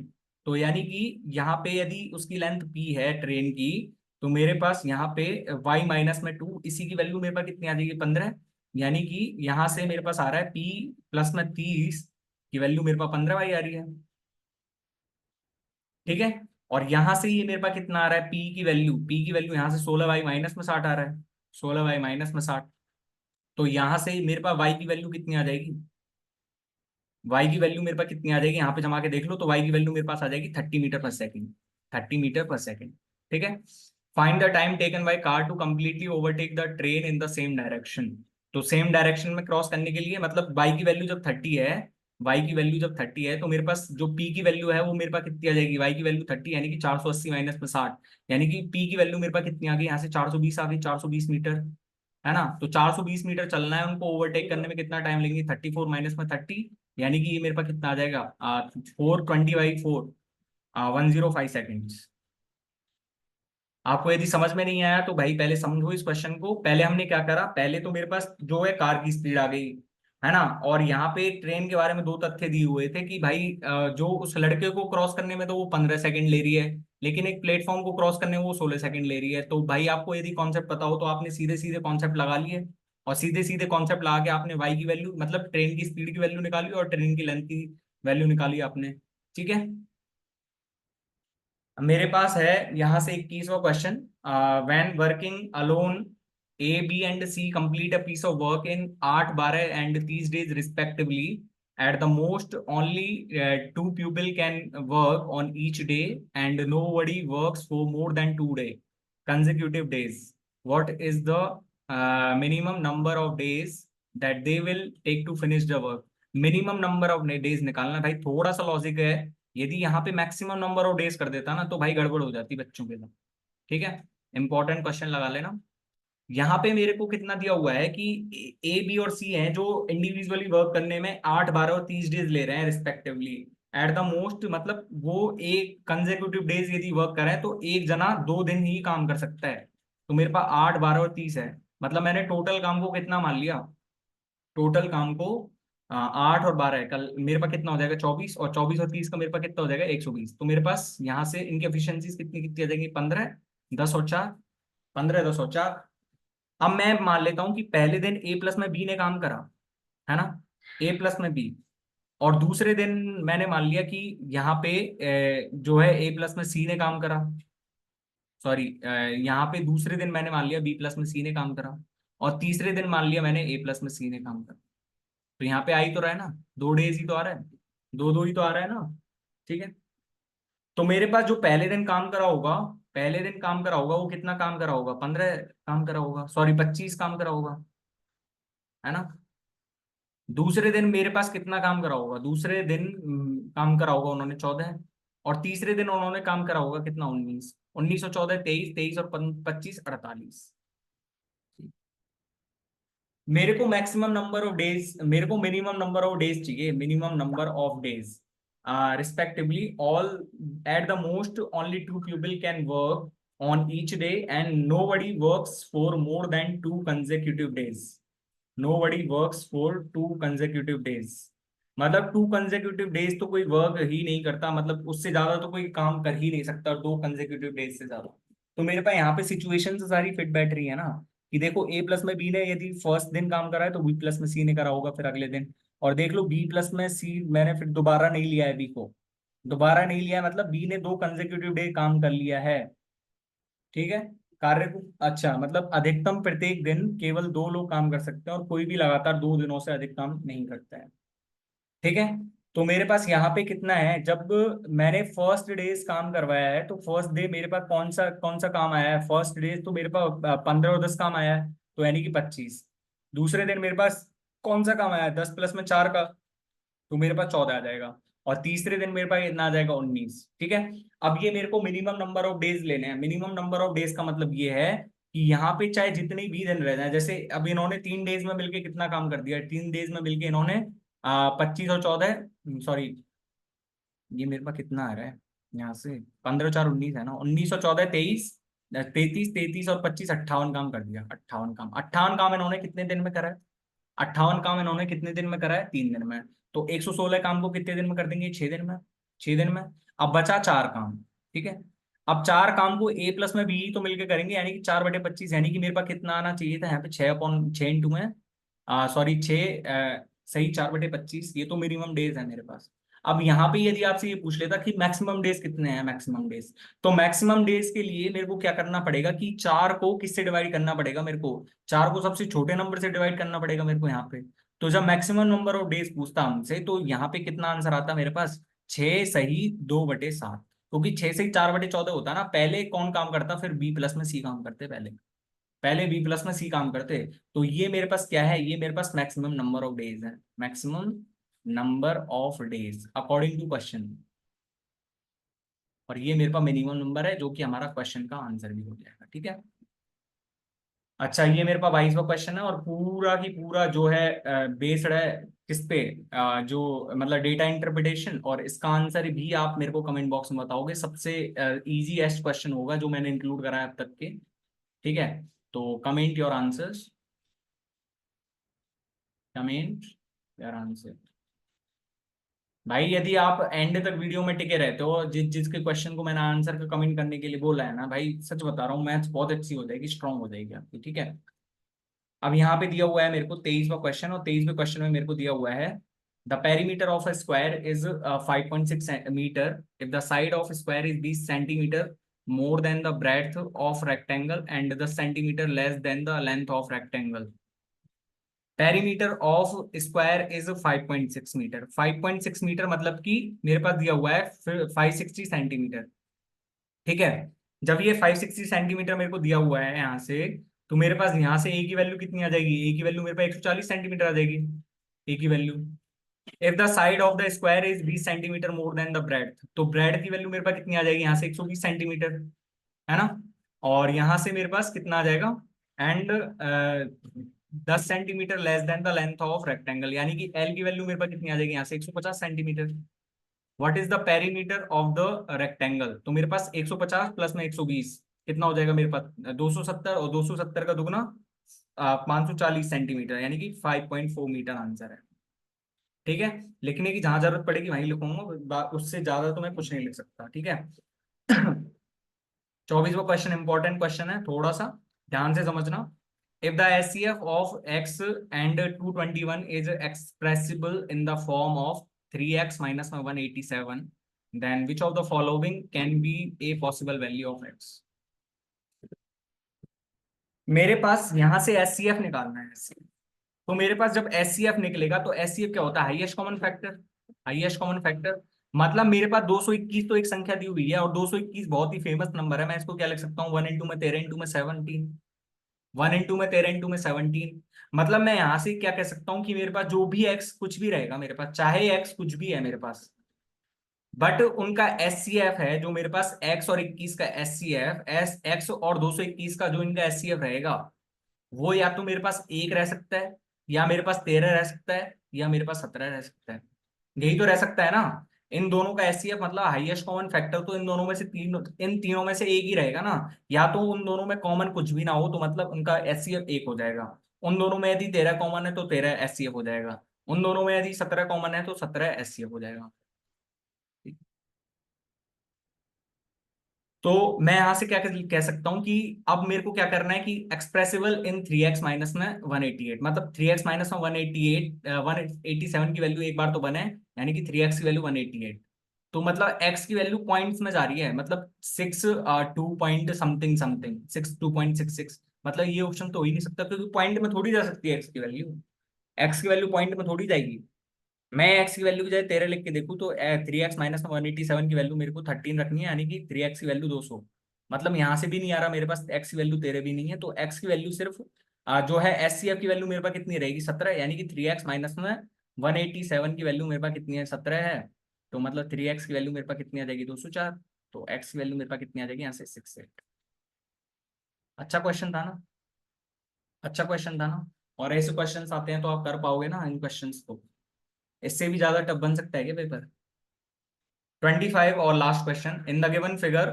तो यानी कि यहाँ पे यदि उसकी लेंथ पी है ट्रेन की, तो मेरे पास यहाँ पे y माइनस में 2, इसी की वैल्यू मेरे पास कितनी आ जाएगी, 15। यानी कि यहाँ से मेरे पास आ रहा है p प्लस में 30 की वैल्यू मेरे पास 15 y आ रही है। ठीक है, और यहां से ये मेरे पास कितना आ रहा है, p की वैल्यू यहाँ से 16y माइनस में 60 आ रहा है, 16y माइनस में 60। तो यहां से मेरे पास y की वैल्यू कितनी आ जाएगी, वाई की वैल्यू मेरे पास कितनी आ जाएगी, यहाँ पे जमा के देख लो, तो वाई की वैल्यू मेरे पास आ जाएगी 30 metre per second, 30 metre per second. ठीक है, find the time taken by car to completely overtake the train in the same direction. तो सेम डायरेक्शन में क्रॉस करने के लिए, मतलब वाई की वैल्यू जब 30 है, वाई की वैल्यू जब 30 है, तो मेरे पास जो पी की वैल्यू है वो मेरे पास कितनी आ जाएगी, वाई की वैल्यू 30 यानी कि 480 माइनस में 60, यानी कि पी की वैल्यू मेरे पास कितनी आ गई, यहाँ से 420 आ गई, 420 मीटर, है ना। तो 420 मीटर चलना है उनको, ओवरटेक करने में कितना टाइम लेंगे, 34 माइनस में 30, यानी कि ये मेरे पास कितना आ जाएगा, 420/4, 105 सेकेंड्स। आपको यदि समझ में नहीं आया तो भाई पहले समझो इस क्वेश्चन को। पहले हमने क्या करा, पहले तो मेरे पास जो है कार की स्पीड आ गई, है ना, और यहाँ पे ट्रेन के बारे में दो तथ्य दिए हुए थे कि भाई जो उस लड़के को क्रॉस करने में तो वो 15 सेकंड ले रही है, लेकिन एक प्लेटफॉर्म को क्रॉस करने में वो 16 सेकंड ले रही है। तो भाई आपको यदि कॉन्सेप्ट पता हो तो आपने सीधे सीधे कॉन्सेप्ट लगा लिए, और सीधे सीधे कॉन्सेप्ट लगा के आपने वाई की वैल्यू, मतलब ट्रेन की स्पीड की वैल्यू निकाली और ट्रेन की लेंथ की वैल्यू निकाली आपने। ठीक है, मेरे पास है यहाँ से 21वां question, when working alone A B and C complete a piece of work in 8 12 and 30 days respectively, at the most only 2 people can work on each day and nobody works for more than 2 day consecutive days, what is the minimum number of days that they will take to finish the work। Minimum number of days निकालना। भाई थोड़ा सा लॉजिक है, यदि यहाँ पे मैक्सिमम नंबर ऑफ डेज कर देता ना तो भाई गड़बड़ हो जाती बच्चों के साथ। ठीक है, इंपॉर्टेंट क्वेश्चन लगा लेना। यहाँ पे मेरे को कितना दिया हुआ है कि ए बी और सी हैं जो इंडिविजुअली वर्क करने में 8 12 और 30 डेज ले रहे हैं रिस्पेक्टिवली, एट द मोस्ट, मतलब वो एक कंजेक्यूटिव डेज यदि वर्क करें तो एक जना 2 दिन ही काम कर सकता है। तो मेरे पास 8 12 और 30 है, मतलब मैंने टोटल काम को कितना मान लिया, टोटल काम को 8 और 12 है, कल मेरे पास कितना हो जाएगा 24, और 24 और 30 का मेरे पास कितना हो जाएगा 120। तो मेरे पास यहाँ से इनकी एफिशिएंसीज कितनी कितनी आ जाएंगी, 15 10 और 4, 15 10 और 4। अब मैं मान लेता हूँ कि पहले दिन ए प्लस में बी ने काम करा, है ना, ए प्लस में बी, और दूसरे दिन मैंने मान लिया कि यहाँ पे जो है ए प्लस में सी ने काम करा, सॉरी, यहाँ पे दूसरे दिन मैंने मान लिया बी प्लस में सी ने काम करा, और तीसरे दिन मान लिया मैंने ए प्लस में सी ने काम करा। तो यहाँ पे आ ही तो रहा है ना, 2 डेज ही तो आ रहा है, दो दो ही तो आ रहा है ना। ठीक है, तो मेरे पास जो पहले दिन काम करा होगा, पहले दिन काम करा होगा वो कितना काम करा होगा, 15 काम करा होगा, सॉरी 25 काम करा होगा, है ना। दूसरे दिन मेरे पास कितना काम करा होगा, दूसरे दिन काम करा होगा उन्होंने 14, और तीसरे दिन उन्होंने काम करा होगा कितना, 19, 19 और 14 23, 23 और 25 48। मेरे को मैक्सिमम नंबर ऑफ डेज, मेरे को मिनिमम नंबर ऑफ डेज चाहिए, minimum number of days respectively all, at the most only 2 people can work on each day and nobody works for more than 2 consecutive days, nobody works for 2 consecutive days। मतलब 2 consecutive days तो कोई वर्क ही नहीं करता, मतलब उससे ज्यादा तो कोई काम कर ही नहीं सकता 2 consecutive days से ज्यादा। तो मेरे पास यहाँ पे सिचुएशन सारी फिट बैठ रही है ना, कि देखो ए प्लस में बी ने यदि फर्स्ट दिन काम करा है तो बी प्लस में सी ने करा होगा फिर अगले दिन, और देख लो बी प्लस में सी मैंने फिर दोबारा नहीं लिया है बी को, दोबारा नहीं लिया है, मतलब बी ने 2 consecutive डे काम कर लिया है। ठीक है, कार्य को अच्छा मतलब अधिकतम प्रत्येक दिन केवल 2 लोग काम कर सकते हैं, और कोई भी लगातार 2 दिनों से अधिक काम नहीं करता है। ठीक है, तो मेरे पास यहाँ पे कितना है, जब मैंने फर्स्ट डेज काम करवाया है तो फर्स्ट डे मेरे पास कौन सा काम आया है, फर्स्ट डे तो मेरे पास 15 और 10 काम आया है, तो यानी कि 25। दूसरे दिन मेरे पास कौन सा काम आया है, 10 + 4 का, तो मेरे पास 14 आ जाएगा, और तीसरे दिन मेरे पास कितना आ जाएगा, 19। ठीक है, अब ये मेरे को मिनिमम नंबर ऑफ डेज लेने हैं, मिनिमम नंबर ऑफ डेज का मतलब ये है कि यहाँ पे चाहे जितने भी दिन रह जाए, जैसे अब इन्होंने 3 डेज में मिलके कितना काम कर दिया, 3 डेज में मिलके इन्होंने 25 और 14, सॉरी ये मेरे पास कितना आ रहा है यहाँ से, 15 × 4 = 19 है ना, 19 और 14 = 23, 33, 33 और 25 58 काम कर दिया, 58 काम, 58 काम इन्होंने कितने दिन में करा है, 58 काम इन्होंने कितने दिन में करा है, 3 दिन में। तो 116 काम को कितने दिन में कर देंगे, 6 दिन में, 6 दिन में। अब बचा 4 काम। ठीक है, अब 4 काम को ए प्लस में बी तो मिलकर करेंगे, यानी कि 4/25, यानी कि मेरे पास कितना आना चाहिए था यहाँ पे, 6/6 में, सॉरी 6, सही 4/25, ये तो मिनिमम डेज है मेरे पास। अब यहाँ पे यदि आपसे ये पूछ लेता कि मैक्सिमम डेज कितने हैं, मैक्सिमम डेज, तो मैक्सिमम डेज के लिए मेरे को क्या करना पड़ेगा कि 4 को किससे डिवाइड करना पड़ेगा मेरे को, 4 को सबसे छोटे नंबर से डिवाइड करना पड़ेगा मेरे को यहाँ पे। तो जब मैक्सिमम नंबर ऑफ डेज पूछता हमसे तो यहाँ पे कितना आंसर आता मेरे पास, 6 सही 2/7, क्योंकि 6 सही 4/14 होता है ना, पहले कौन काम करता, फिर बी प्लस में सी काम करते, पहले पहले बी प्लस में सी काम करते। तो ये मेरे पास क्या है, ये मेरे पास मैक्सिमम नंबर ऑफ डेज है, maximum number of days according to question, और ये मेरे पास मिनिमम नंबर है जो कि हमारा क्वेश्चन का आंसर भी हो जाएगा। ठीक है, अच्छा ये मेरे पास 22वां क्वेश्चन है, और पूरा की पूरा जो है बेस्ड है किस पे, जो मतलब डेटा इंटरप्रिटेशन, और इसका आंसर भी आप मेरे को कमेंट बॉक्स में बताओगे, सबसे इजीएस्ट क्वेश्चन होगा जो मैंने इंक्लूड करा है अब तक के। ठीक है, तो comment your answers, comment your answer. भाई यदि आप एंड तक वीडियो में टिके रहते हो, जिसके क्वेश्चन को मैंने आंसर का कमेंट करने के लिए बोला है ना भाई, सच बता रहा हूँ मैथ्स बहुत अच्छी हो जाएगी, स्ट्रांग हो जाएगी आपकी। ठीक है, अब यहाँ पे दिया हुआ है मेरे को 23वां क्वेश्चन, और 23वें क्वेश्चन में मेरे को दिया हुआ है the perimeter of a square is 5.6 metre if the side of square is 20 centimetre more than the breadth of rectangle and the centimetre less than the length of rectangle. Perimeter of square is 5.6 metre, 5.6 metre मतलब कि मेरे पास दिया हुआ है 560 सेंटीमीटर। ठीक है, जब ये 560 सेंटीमीटर मेरे को दिया हुआ है यहाँ से, तो मेरे पास यहाँ से ए की वैल्यू कितनी आ जाएगी, ए की वैल्यू मेरे पास 140 सेंटीमीटर आ जाएगी, ए की value. If the side of the square is 20 centimetre more than the bread, तो ब्रेड की वैल्यू मेरे पास कितनी आ जाएगी यहाँ से, 120 सेंटीमीटर, है ना। और यहाँ से मेरे पास कितना आ जाएगा, and 10 centimetre less than the length of rectangle, यानी कि एल की वैल्यू मेरे पास कितनी आ जाएगी यहाँ से, 150 centimetre. What is the perimeter of the rectangle, तो मेरे पास 150 प्लस में 120 कितना हो जाएगा मेरे पास, 270, और 270 का दुगना 540 सेंटीमीटर, यानी कि 5.4 मीटर आंसर है। ठीक है, लिखने की जहां जरूरत पड़ेगी वहीं लिखूंगा, उससे ज्यादा तो मैं कुछ नहीं लिख सकता। ठीक है, 24वां क्वेश्चन इंपॉर्टेंट क्वेश्चन है, थोड़ा सा ध्यान से समझना। If the HCF of x and 221 is expressible in the form of 3x - 187, then which of the following can be a possible value of x. मेरे पास यहां से एचसीएफ निकालना है, तो मेरे पास जब एचसीएफ निकलेगा तो एचसीएफ क्या होता है, highest common factor. Highest common factor मतलब मेरे पास 221 तो एक संख्या दी हुई है, और 221 बहुत ही फेमस नंबर है। मैं इसको क्या लिख सकता हूँ, 1 इंटू में 13 इंटू में 17। 1 इंटू में 13 इंटू में 17 मतलब मैं यहां से क्या कह सकता हूँ कि मेरे पास जो भी एक्स कुछ भी रहेगा, मेरे पास चाहे एक्स कुछ भी है मेरे पास, बट उनका एचसीएफ है जो मेरे पास एक्स और 21 का एचसीएफ, एस एक्स और 221 का जो इनका एचसीएफ रहेगा, वो या तो मेरे पास एक रह सकता है, या मेरे पास 13 रह सकता है, या मेरे पास 17 रह सकता है। यही तो रह सकता है ना। इन दोनों का एचसीएफ मतलब हाईएस्ट कॉमन फैक्टर तो इन दोनों में से इन तीनों में से एक ही रहेगा ना। या तो उन दोनों में कॉमन कुछ भी ना हो तो मतलब उनका एचसीएफ एक हो जाएगा। उन दोनों में यदि 13 कॉमन है तो 13 एचसीएफ हो जाएगा। उन दोनों में यदि 17 कॉमन है तो 17 एचसीएफ हो जाएगा। तो मैं यहां से क्या कह सकता हूं कि अब मेरे को क्या करना है कि एक्सप्रेसिबल इन 3x माइनस में 188, मतलब 3x माइनस में 188, 187 की वैल्यू एक बार तो बने, यानी कि 3x की वैल्यू 188। तो मतलब x की वैल्यू पॉइंट्स में जा रही है, मतलब 6 2 पॉइंट समथिंग समथिंग 6 2.66, मतलब ये ऑप्शन तो हो ही नहीं सकता, क्योंकि पॉइंट में थोड़ी जा सकती है x की वैल्यू पॉइंट में थोड़ी जाएगी। मैं एक्स की वैल्यू की जगह 13 लिख के देखूं तो 3x माइनस में 187 की वैल्यू मेरे को 13 रखनी है, यानी कि 3x की वैल्यू 200। मतलब यहां से भी नहीं आ रहा मेरे पास, एक्स की वैल्यू 13 भी नहीं है, तो एक्स की वैल्यू सिर्फ जो है एचसीएफ की वैल्यू मेरे पास कितनी रहेगी, 17, यानी कि 3x माइनस में 187 की वैल्यू मेरे पास कितनी है, 17 है। तो मतलब 3x की वैल्यू मेरे पास कितनी आ जाएगी, 204। तो एक्स की वैल्यू मेरे पास कितनी आ जाएगी यहाँ से, 68। अच्छा क्वेश्चन था ना। अच्छा क्वेश्चन था ना। और ऐसे क्वेश्चंस आते हैं तो आप कर पाओगे ना इन क्वेश्चंस को। इससे भी ज्यादा टफ बन सकता है क्या पेपर। 25 और last question, in the given figure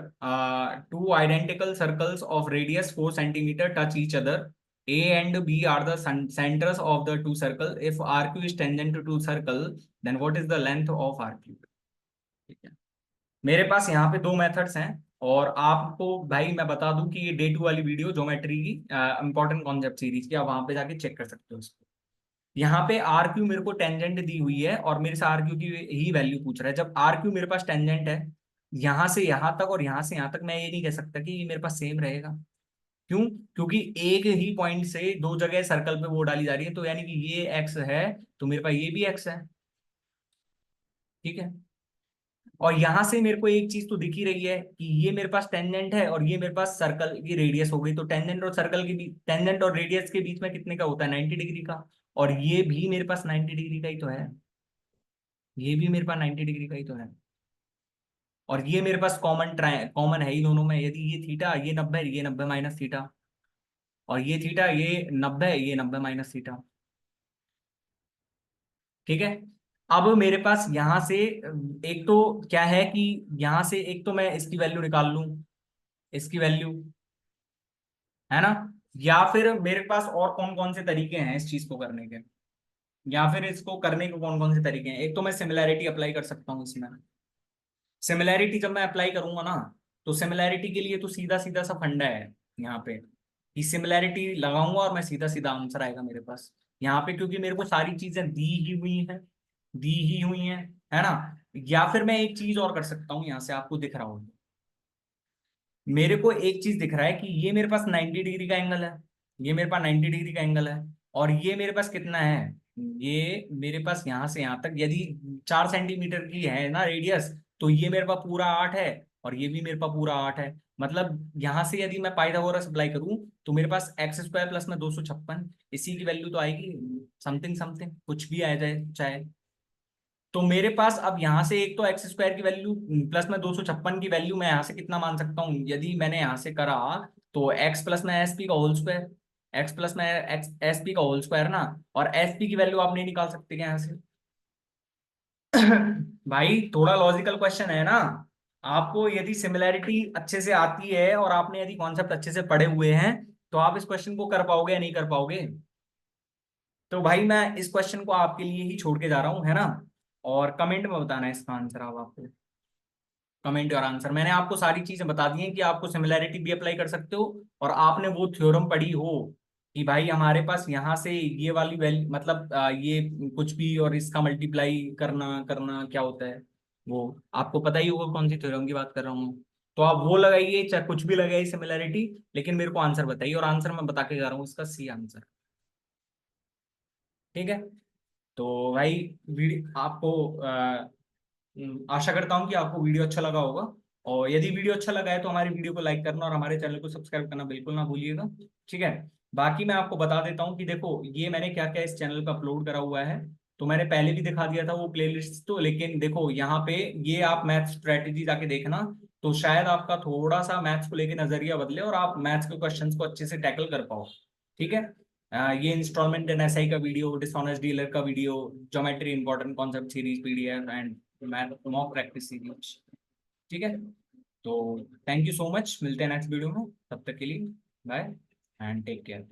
two identical circles of radius 4 centimeter touch each other. A and B are the centers of the two circles. If RQ is tangent to circle, then what is the length of RQ? ठीक है। मेरे पास यहाँ पे दो मेथड्स हैं, और आपको भाई मैं बता दूं कि ये डे 2 वाली वीडियो ज्योमेट्री की इंपॉर्टेंट कॉन्सेप्ट सीरीज की, आप वहां पे जाके चेक कर सकते हो इसको। यहाँ पे आर क्यू मेरे को टेंजेंट दी हुई है, और मेरे से आर क्यू की ही वैल्यू पूछ रहा है। जब आर क्यू मेरे पास टेंजेंट है यहाँ से यहाँ तक और यहाँ से यहाँ तक, मैं ये नहीं कह सकता कि ये मेरे पास सेम रहेगा। क्यों? क्योंकि एक ही पॉइंट से दो जगह सर्कल पे वो डाली जा रही है, तो यानी कि ये एक्स है तो मेरे पास ये भी एक्स है। ठीक है। और यहां से मेरे को एक चीज तो दिख ही रही है कि ये मेरे पास टेंजेंट है और ये मेरे पास सर्कल की रेडियस हो गई, तो टेंजेंट और सर्कल के बीच, टेंजेंट और रेडियस के बीच में कितने का होता है, 90 डिग्री का। और ये भी मेरे पास 90 डिग्री का ही तो है। ये भी मेरे पास 90 डिग्री का ही तो है। और ये मेरे पास कॉमन है ही दोनों में, यदि ये थीटा, ये 90, ये 90 माइनस थीटा, और ये थीटा, ये 90, ये 90 माइनस थीटा। ठीक है। अब मेरे पास यहां से एक तो क्या है कि यहां से एक तो मैं इसकी वैल्यू निकाल लूं, इसकी वैल्यू, है ना। या फिर मेरे पास और कौन कौन से तरीके हैं इस चीज को करने के, या फिर इसको करने के कौन कौन से तरीके हैं। एक तो मैं सिमिलैरिटी अप्लाई कर सकता हूँ इसमें। सिमिलैरिटी जब मैं अप्लाई करूंगा ना, तो सिमिलैरिटी के लिए तो सीधा सीधा सा फंडा है यहाँ पे, कि सिमिलैरिटी लगाऊंगा और मैं सीधा सीधा आंसर आएगा मेरे पास यहाँ पे, क्योंकि मेरे को सारी चीजें दी ही हुई हैं, दी ही हुई हैं, है ना। या फिर मैं एक चीज और कर सकता हूँ, यहाँ से आपको दिख रहा होगा, मेरे को एक चीज दिख रहा है कि ये मेरे पास 90 डिग्री का एंगल है, ये मेरे पास 90 डिग्री का एंगल है, और ये मेरे पास कितना है, ये मेरे पास यहाँ से यहाँ तक यदि 4 सेंटीमीटर की है ना रेडियस, तो ये मेरे पास पूरा 8 है, और ये भी मेरे पास पूरा 8 है। मतलब यहाँ से यदि मैं पाइथागोरस अप्लाई करूँ तो मेरे पास एक्स स्क्वायर प्लस में 256, इसी की वैल्यू तो आएगी समथिंग समथिंग, कुछ भी आ जाए चाहे। तो मेरे पास अब यहाँ से एक तो एक्स स्क्वायर की वैल्यू प्लस में 256 की वैल्यू मैं यहाँ से कितना मान सकता हूँ, यदि मैंने यहाँ से करा तो एक्स प्लस में एस पी का होल स्क्वायर, एक्स प्लस में एक्स एस पी का होल स्क्वायर ना। और एस पी की वैल्यू आप नहीं निकाल सकते क्या यहाँ से। भाई थोड़ा लॉजिकल क्वेश्चन है ना। आपको यदि सिमिलैरिटी अच्छे से आती है और आपने यदि कॉन्सेप्ट अच्छे से पढ़े हुए हैं, तो आप इस क्वेश्चन को कर पाओगे या नहीं कर पाओगे। तो भाई मैं इस क्वेश्चन को आपके लिए ही छोड़ के जा रहा हूँ, है ना। और कमेंट में बताना है इसका आंसर, आप आपको कमेंट और आंसर मैंने आपको सारी चीजें बता दी हैं कि आपको सिमिलैरिटी भी अप्लाई कर सकते हो, और आपने वो थ्योरम पढ़ी हो कि भाई हमारे पास यहाँ से ये वाली वैल्यू, मतलब ये कुछ भी और इसका मल्टीप्लाई करना करना क्या होता है, वो आपको पता ही होगा कौन सी थ्योरम की बात कर रहा हूँ। तो आप वो लगाइए चाहे कुछ भी लगाइए सिमिलैरिटी, लेकिन मेरे को आंसर बताइए, और आंसर मैं बता के जा रहा हूँ इसका सी आंसर। ठीक है। तो भाई वीडियो आपको आशा करता हूँ कि आपको वीडियो अच्छा लगा होगा, और यदि वीडियो अच्छा लगा है तो हमारी वीडियो को लाइक करना और हमारे चैनल को सब्सक्राइब करना बिल्कुल ना भूलिएगा। ठीक है। बाकी मैं आपको बता देता हूँ कि देखो ये मैंने क्या क्या इस चैनल पे अपलोड करा हुआ है, तो मैंने पहले भी दिखा दिया था वो प्लेलिस्ट तो, लेकिन देखो यहाँ पे ये आप मैथ स्ट्रेटेजी जाके देखना, तो शायद आपका थोड़ा सा मैथ्स को लेके नजरिया बदले और आप मैथ्स के क्वेश्चंस को अच्छे से टैकल कर पाओ। ठीक है। ये इंस्टॉलमेंट एंड एसआई का वीडियो, डिसऑनेस्ट डीलर का video, geometry important concept series PDF and math mock practice series. ठीक है। तो थैंक यू सो मच, मिलते हैं नेक्स्ट वीडियो में, तब तक के लिए बाय एंड टेक केयर।